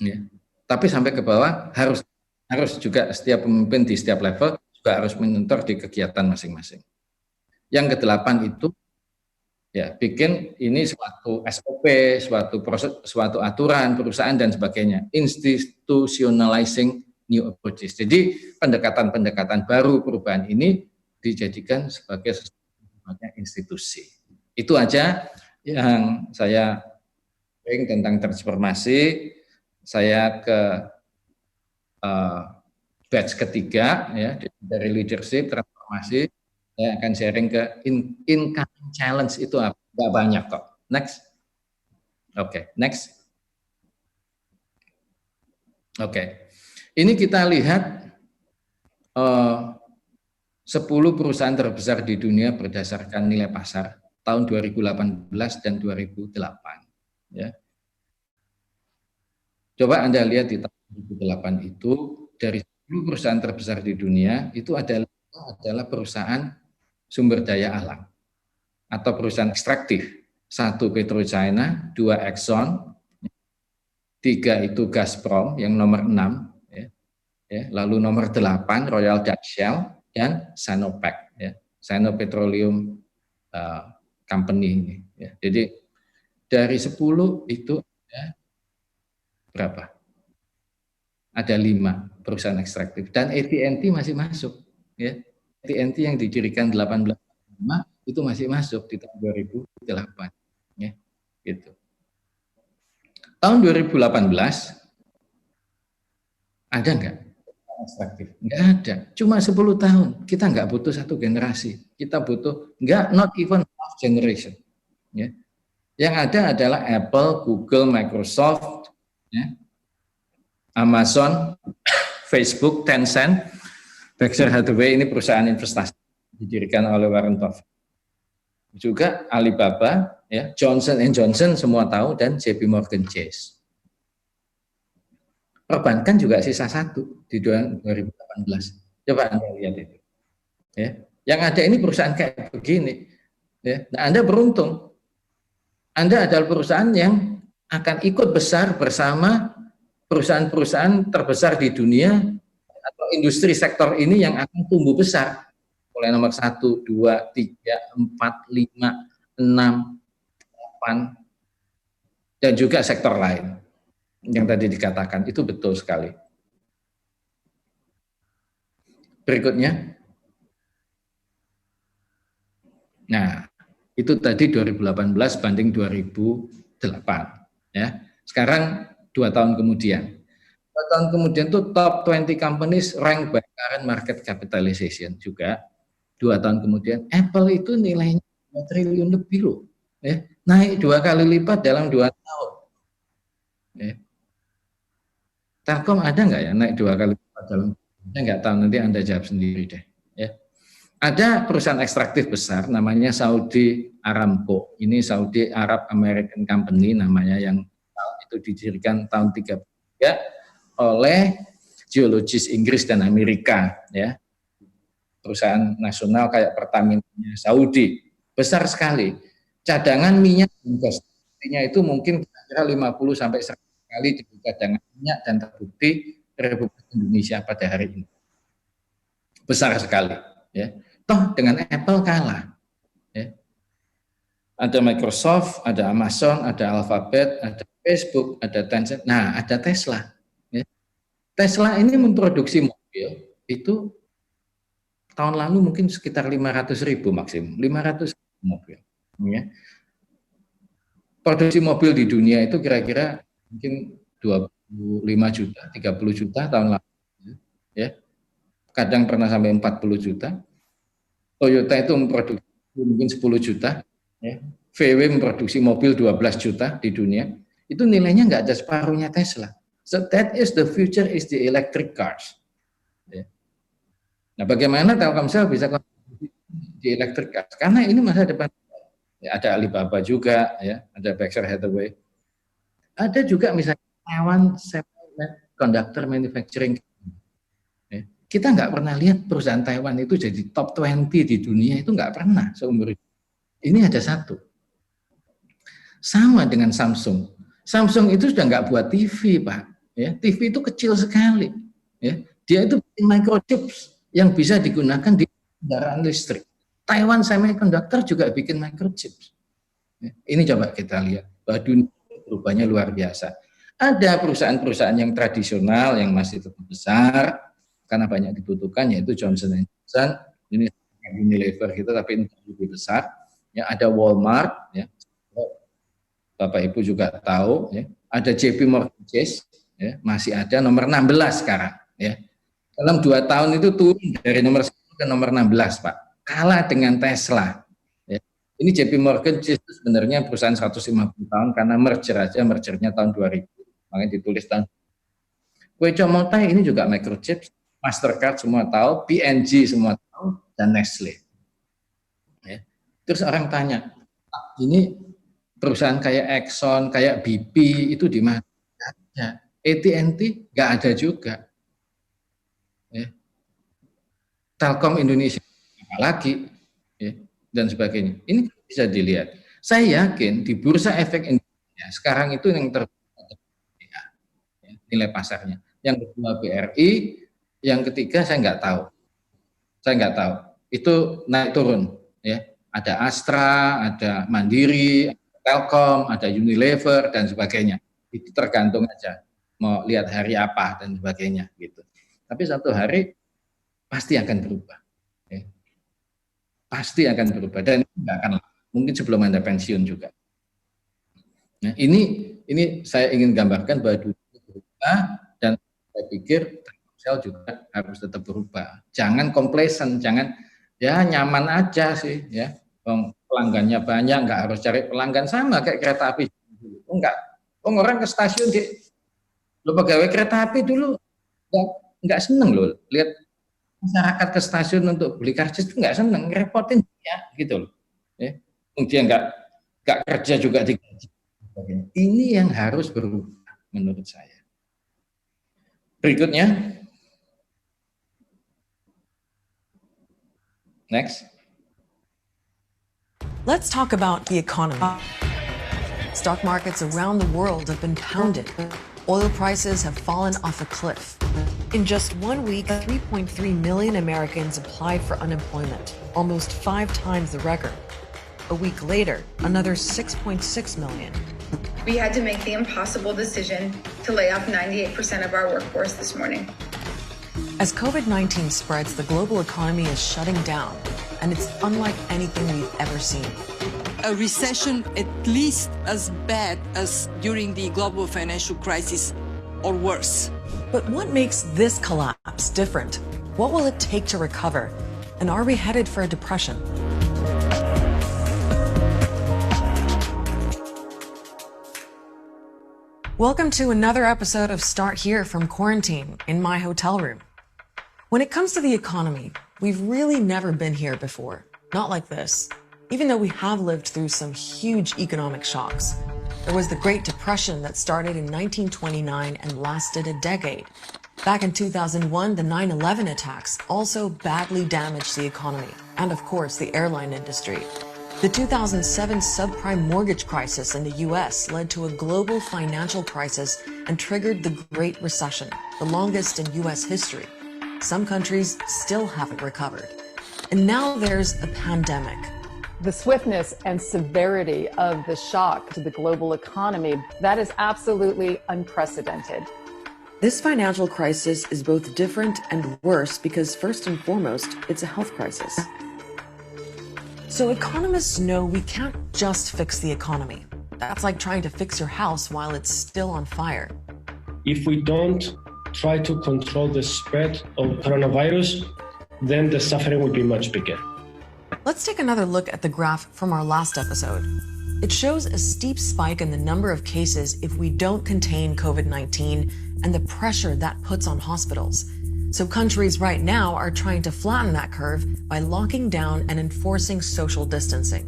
Ya. Tapi sampai ke bawah harus juga setiap pemimpin di setiap level juga harus monitor di kegiatan masing-masing. Yang ke-8 itu ya bikin ini suatu SOP, suatu proses, suatu aturan perusahaan dan sebagainya. Institutionalizing new approaches. Jadi pendekatan-pendekatan baru perubahan ini dijadikan sebagai institusi. Itu aja yang saya sharing tentang transformasi. Saya ke batch ketiga ya dari leadership transformasi. Saya akan sharing ke incoming challenge itu apa? Nggak banyak kok. Next. Oke, next. Oke. Ini kita lihat 10 perusahaan terbesar di dunia berdasarkan nilai pasar tahun 2018 dan 2008. Ya. Coba Anda lihat di tahun 2008 itu dari 10 perusahaan terbesar di dunia itu adalah perusahaan sumber daya alam atau perusahaan ekstraktif. 1 PetroChina, 2 Exxon, 3 itu Gazprom yang nomor 6. Lalu nomor 8 Royal Dutch Shell dan Sinopec, Sino Petroleum Company ini. Ya. Jadi Dari 10 itu ada berapa? Ada 5 perusahaan ekstraktif dan AT&T masih masuk, ya. AT&T yang didirikan 18 itu masih masuk di tahun 2008, ya, gitu. Tahun 2018 ada nggak ekstraktif? Nggak ada, cuma 10 tahun. Kita nggak butuh satu generasi, kita butuh not even half generation, ya. Yang ada adalah Apple, Google, Microsoft, ya, Amazon, Facebook, Tencent, Berkshire Hathaway, ini perusahaan investasi didirikan oleh Warren Buffett. Juga Alibaba, ya, Johnson & Johnson semua tahu, dan JP Morgan Chase. Perbankan juga sisa 1 di 2018. Coba Anda lihat itu. Ya. Yang ada ini perusahaan kayak begini. Ya. Nah, Anda beruntung. Anda adalah perusahaan yang akan ikut besar bersama perusahaan-perusahaan terbesar di dunia atau industri sektor ini yang akan tumbuh besar. Mulai nomor 1, 2, 3, 4, 5, 6, 8, dan juga sektor lain. Yang tadi dikatakan, itu betul sekali. Berikutnya. Nah, itu tadi 2018 banding 2008. Ya. Sekarang 2 tahun kemudian. 2 tahun kemudian itu top 20 companies rank by current market capitalization juga. 2 tahun kemudian, Apple itu nilainya 2 triliun lebih loh. Ya. Naik 2 kali lipat dalam 2 tahun. Ya. Telkom ada nggak ya naik 2 kali lipat dalam? Saya nggak tahu, nanti Anda jawab sendiri deh. Ya. Ada perusahaan ekstraktif besar namanya Saudi Aramco. Ini Saudi Arab American Company namanya, yang itu didirikan tahun 1933 oleh geologis Inggris dan Amerika, ya. Perusahaan nasional kayak Pertamina Saudi, besar sekali. Cadangan minyak dan gas itu mungkin kira-kira 50 sampai 100 kali di cadangan minyak dan terbukti Republik Indonesia pada hari ini. Besar sekali, ya. Toh dengan Apple kalah. Ya. Ada Microsoft, ada Amazon, ada Alphabet, ada Facebook, ada Tencent. Nah, ada Tesla. Ya. Tesla ini memproduksi mobil itu tahun lalu mungkin sekitar 500.000 maksimum, 500 mobil. Ya. Produksi mobil di dunia itu kira-kira mungkin 25 juta, 30 juta tahun lalu. Ya. Kadang pernah sampai 40 juta. Toyota itu memproduksi mungkin 10 juta, ya. VW memproduksi mobil 12 juta di dunia. Itu nilainya nggak ada separuhnya Tesla. So that is the future is the electric cars. Ya. Nah, bagaimana Telkomsel bisa di electric cars? Karena ini masa depan. Ya, ada Alibaba juga, ya, ada Berkshire Hathaway. Ada juga misalnya Taiwan Semiconductor Manufacturing. Kita nggak pernah lihat perusahaan Taiwan itu jadi top 20 di dunia, itu nggak pernah seumur hidup. Ini ada satu. Sama dengan Samsung. Samsung itu sudah nggak buat TV, Pak. Ya, TV itu kecil sekali. Ya, dia itu bikin microchips yang bisa digunakan di kendaraan listrik. Taiwan Semiconductor juga bikin microchips. Ya, ini coba kita lihat bahwa dunia perubahannya luar biasa. Ada perusahaan-perusahaan yang tradisional yang masih tetap besar, karena banyak dibutuhkan, yaitu Johnson & Johnson, ini Unilever kita, tapi ini lebih besar. Ya, ada Walmart, ya. Bapak Ibu juga tahu, ya. Ada JP Morgan Chase, ya, masih ada nomor 16 sekarang, ya. Dalam 2 tahun itu turun dari nomor 10 ke nomor 16, Pak. Kalah dengan Tesla. Ya. Ini JP Morgan Chase itu sebenarnya perusahaan 150 tahun karena mergernya tahun 2000, makanya ditulis tahun. Koichomotai ini juga microchips. Mastercard semua tahu, P&G semua tahu, dan Nestle. Ya. Terus orang tanya, ini perusahaan kayak Exxon, kayak BP itu di mana? Ya. AT&T nggak ada juga. Ya. Telkom Indonesia apalagi, ya, dan sebagainya. Ini bisa dilihat. Saya yakin di Bursa Efek Indonesia sekarang itu yang ya, nilai pasarnya. Yang kedua BRI. Yang ketiga saya nggak tahu. Itu naik turun, ya. Ada Astra, ada Mandiri, Telkom, ada Unilever dan sebagainya. Itu tergantung aja mau lihat hari apa dan sebagainya gitu. Tapi satu hari pasti akan berubah. Ya. Pasti akan berubah dan nggak akan mungkin sebelum Anda pensiun juga. Nah, ini saya ingin gambarkan bahwa dunia berubah dan saya pikir Telkomsel juga harus tetap berubah. Jangan complacent, jangan ya nyaman aja sih ya. Pelanggannya banyak, nggak harus cari pelanggan, sama kayak kereta api. Enggak, orang ke stasiun lo pegawai kereta api dulu nggak seneng loh lihat masyarakat ke stasiun untuk beli karcis itu nggak seneng, ngerepotin dia gitu loh. Ya. Dia nggak kerja juga digaji. Ini yang harus berubah menurut saya. Berikutnya, next. Let's talk about the economy. Stock markets around the world have been pounded. Oil prices have fallen off a cliff. In just 1 week, 3.3 million Americans applied for unemployment, almost 5 times the record. A week later, another 6.6 million. We had to make the impossible decision to lay off 98% of our workforce this morning. As COVID-19 spreads, the global economy is shutting down, and it's unlike anything we've ever seen. A recession at least as bad as during the global financial crisis or worse. But what makes this collapse different? What will it take to recover? And are we headed for a depression? Welcome to another episode of Start Here from Quarantine in my hotel room. When it comes to the economy, we've really never been here before. Not like this. Even though we have lived through some huge economic shocks. There was the Great Depression that started in 1929 and lasted a decade. Back in 2001, the 9/11 attacks also badly damaged the economy and, of course, the airline industry. The 2007 subprime mortgage crisis in the US led to a global financial crisis and triggered the Great Recession, the longest in US history. Some countries still haven't recovered. And now there's a pandemic. The swiftness and severity of the shock to the global economy, that is absolutely unprecedented. This financial crisis is both different and worse because, first and foremost, it's a health crisis. So economists know we can't just fix the economy. That's like trying to fix your house while it's still on fire. If we don't try to control the spread of coronavirus, then the suffering will be much bigger. Let's take another look at the graph from our last episode. It shows a steep spike in the number of cases if we don't contain COVID-19 and the pressure that puts on hospitals. So countries right now are trying to flatten that curve by locking down and enforcing social distancing.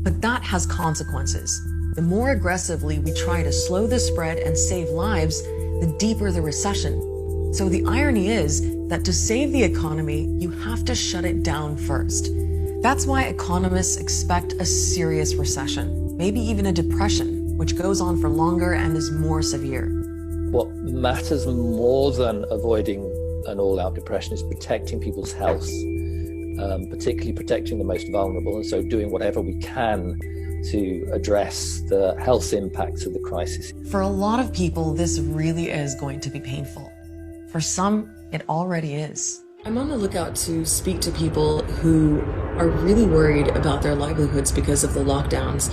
But that has consequences. The more aggressively we try to slow the spread and save lives, the deeper the recession. So the irony is that to save the economy, you have to shut it down first. That's why economists expect a serious recession, maybe even a depression, which goes on for longer and is more severe. What matters more than avoiding an all-out depression is protecting people's health, particularly protecting the most vulnerable, and so doing whatever we can to address the health impacts of the crisis. For a lot of people, this really is going to be painful. For some, it already is. I'm on the lookout to speak to people who are really worried about their livelihoods because of the lockdowns.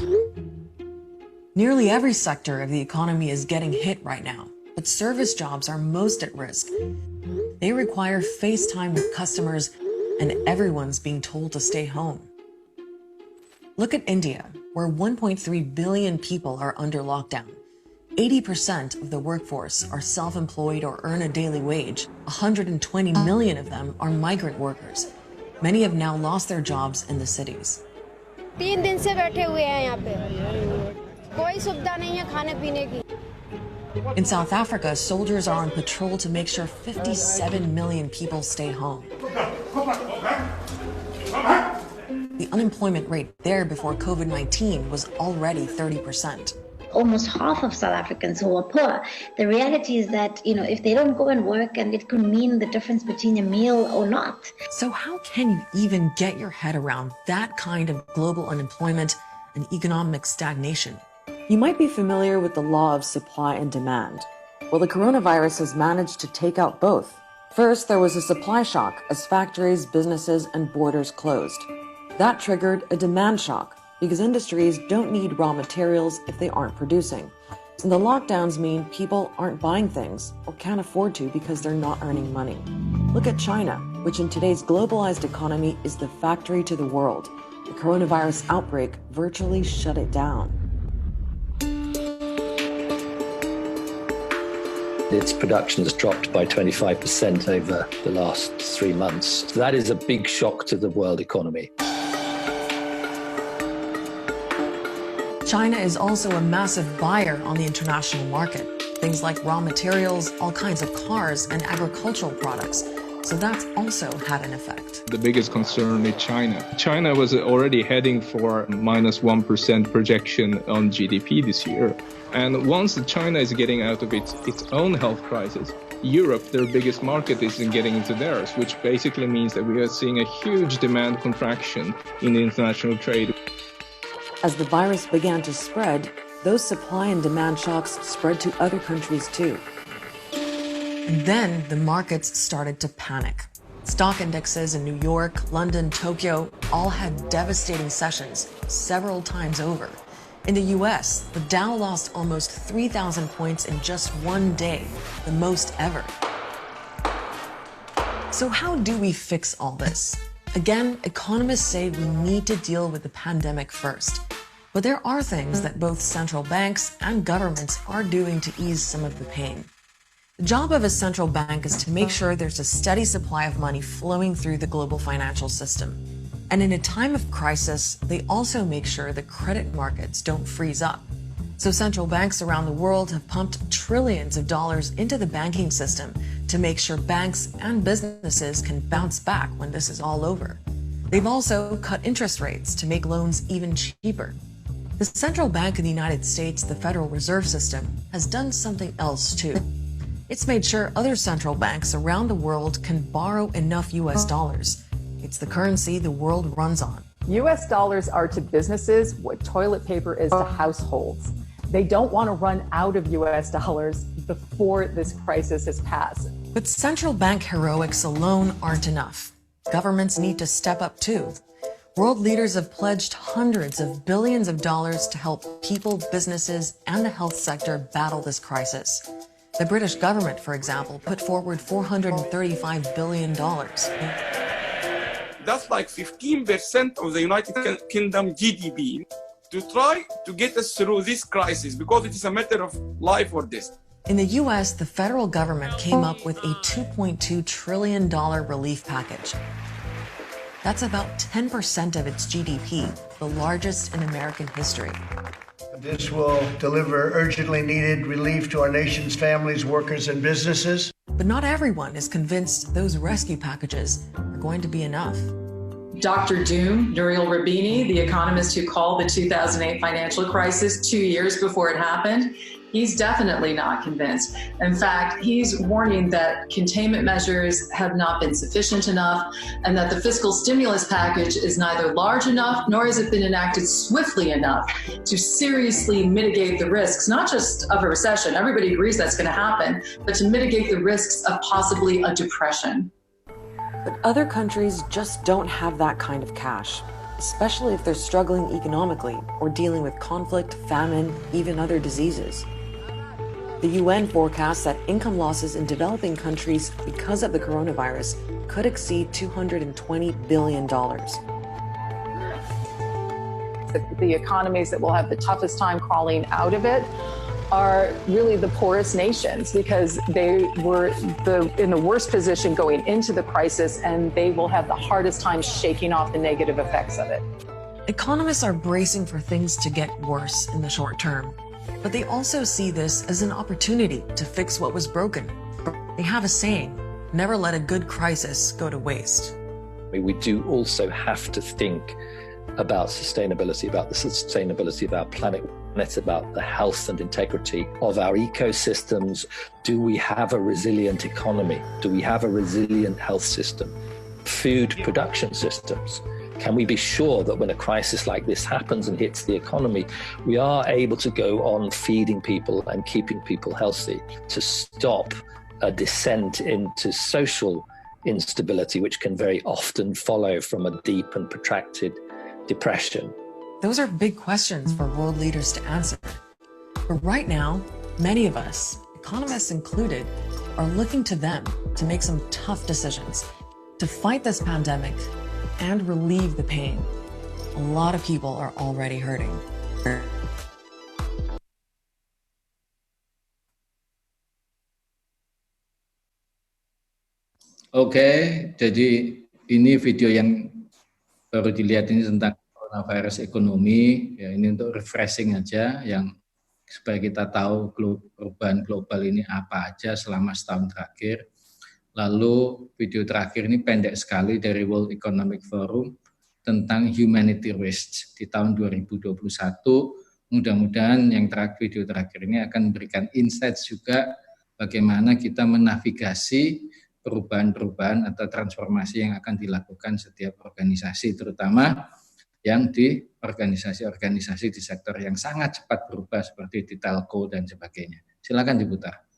Nearly every sector of the economy is getting hit right now, but service jobs are most at risk. They require face time with customers, and everyone's being told to stay home. Look at India, where 1.3 billion people are under lockdown. 80% of the workforce are self-employed or earn a daily wage. 120 million of them are migrant workers. Many have now lost their jobs in the cities. 3 दिन से बैठे हुए हैं यहाँ पे कोई सुविधा नहीं है खाने पीने की. In South Africa, soldiers are on patrol to make sure 57 million people stay home. The unemployment rate there before COVID-19 was already 30%. Almost half of South Africans who are poor. The reality is that, if they don't go and work, and it could mean the difference between a meal or not. So how can you even get your head around that kind of global unemployment and economic stagnation. You might be familiar with the law of supply and demand. Well, the coronavirus has managed to take out both. First, there was a supply shock as factories, businesses, and borders closed. That triggered a demand shock because industries don't need raw materials if they aren't producing. And the lockdowns mean people aren't buying things or can't afford to because they're not earning money. Look at China, which in today's globalized economy is the factory to the world. The coronavirus outbreak virtually shut it down. Its production has dropped by 25% over the last 3 months. So that is a big shock to the world economy. China is also a massive buyer on the international market. Things like raw materials, all kinds of cars, and agricultural products. So that's also had an effect. The biggest concern is China. China was already heading for -1% projection on GDP this year. And once China is getting out of its own health crisis, Europe, their biggest market, isn't getting into theirs, which basically means that we are seeing a huge demand contraction in international trade. As the virus began to spread, those supply and demand shocks spread to other countries too. And then the markets started to panic. Stock indexes in New York, London, Tokyo all had devastating sessions several times over. In the US, the Dow lost almost 3,000 points in just one day, the most ever. So how do we fix all this? Again, economists say we need to deal with the pandemic first. But there are things that both central banks and governments are doing to ease some of the pain. The job of a central bank is to make sure there's a steady supply of money flowing through the global financial system. And in a time of crisis, they also make sure the credit markets don't freeze up. So central banks around the world have pumped trillions of dollars into the banking system to make sure banks and businesses can bounce back when this is all over. They've also cut interest rates to make loans even cheaper. The central bank in the United States, the Federal Reserve System, has done something else too. It's made sure other central banks around the world can borrow enough US dollars. It's the currency the world runs on. US dollars are to businesses what toilet paper is to households. They don't want to run out of US dollars before this crisis has passed. But central bank heroics alone aren't enough. Governments need to step up too. World leaders have pledged hundreds of billions of dollars to help people, businesses, and the health sector battle this crisis. The British government, for example, put forward $435 billion. That's like 15% of the United Kingdom GDP to try to get us through this crisis because it is a matter of life or death. In the US, the federal government came up with a $2.2 trillion relief package. That's about 10% of its GDP, the largest in American history. This will deliver urgently needed relief to our nation's families, workers, and businesses. But not everyone is convinced those rescue packages are going to be enough. Dr. Doom, Nouriel Roubini, the economist who called the 2008 financial crisis 2 years before it happened, he's definitely not convinced. In fact, he's warning that containment measures have not been sufficient enough and that the fiscal stimulus package is neither large enough nor has it been enacted swiftly enough to seriously mitigate the risks, not just of a recession, everybody agrees that's going to happen, but to mitigate the risks of possibly a depression. But other countries just don't have that kind of cash, especially if they're struggling economically or dealing with conflict, famine, even other diseases. The UN forecasts that income losses in developing countries because of the coronavirus could exceed $220 billion. The economies that will have the toughest time crawling out of it are really the poorest nations because they were in the worst position going into the crisis, and they will have the hardest time shaking off the negative effects of it. Economists are bracing for things to get worse in the short term, but they also see this as an opportunity to fix what was broken. They have a saying, never let a good crisis go to waste. We do also have to think about sustainability, about the sustainability of our planet. It's about the health and integrity of our ecosystems. Do we have a resilient economy? Do we have a resilient health system? Food production systems? Can we be sure that when a crisis like this happens and hits the economy, we are able to go on feeding people and keeping people healthy to stop a descent into social instability, which can very often follow from a deep and protracted depression? Those are big questions for world leaders to answer. But right now, many of us, economists included, are looking to them to make some tough decisions to fight this pandemic and relieve the pain. A lot of people are already hurting. Oke, jadi ini video yang baru dilihat ini tentang coronavirus ekonomi. Ya, ini untuk refreshing aja, yang supaya kita tahu perubahan global ini apa aja selama setahun terakhir. Lalu video terakhir ini pendek sekali dari World Economic Forum tentang humanity risk di tahun 2021. Mudah-mudahan yang video terakhir ini akan memberikan insights juga bagaimana kita menavigasi perubahan-perubahan atau transformasi yang akan dilakukan setiap organisasi, terutama yang di organisasi-organisasi di sektor yang sangat cepat berubah seperti di telco dan sebagainya. Silakan diputar.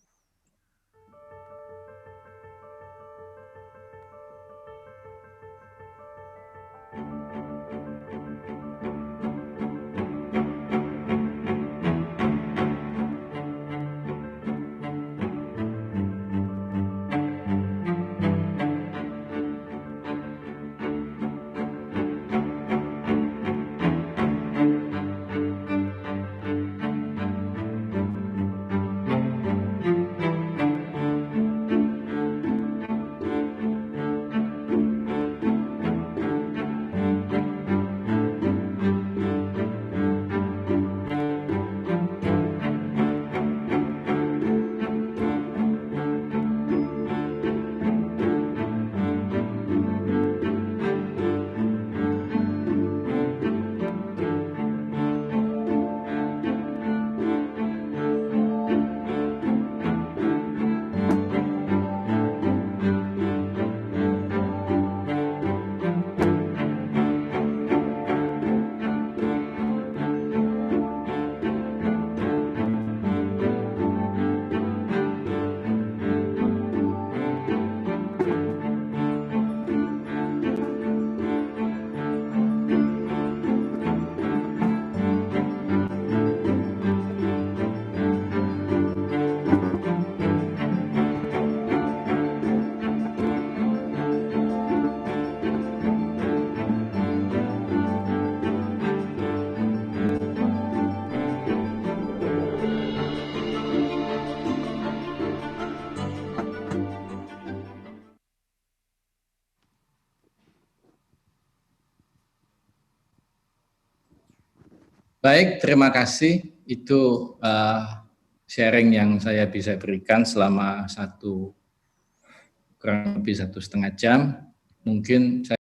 Baik, terima kasih. Itu sharing yang saya bisa berikan selama kurang lebih 1,5 jam. Mungkin saya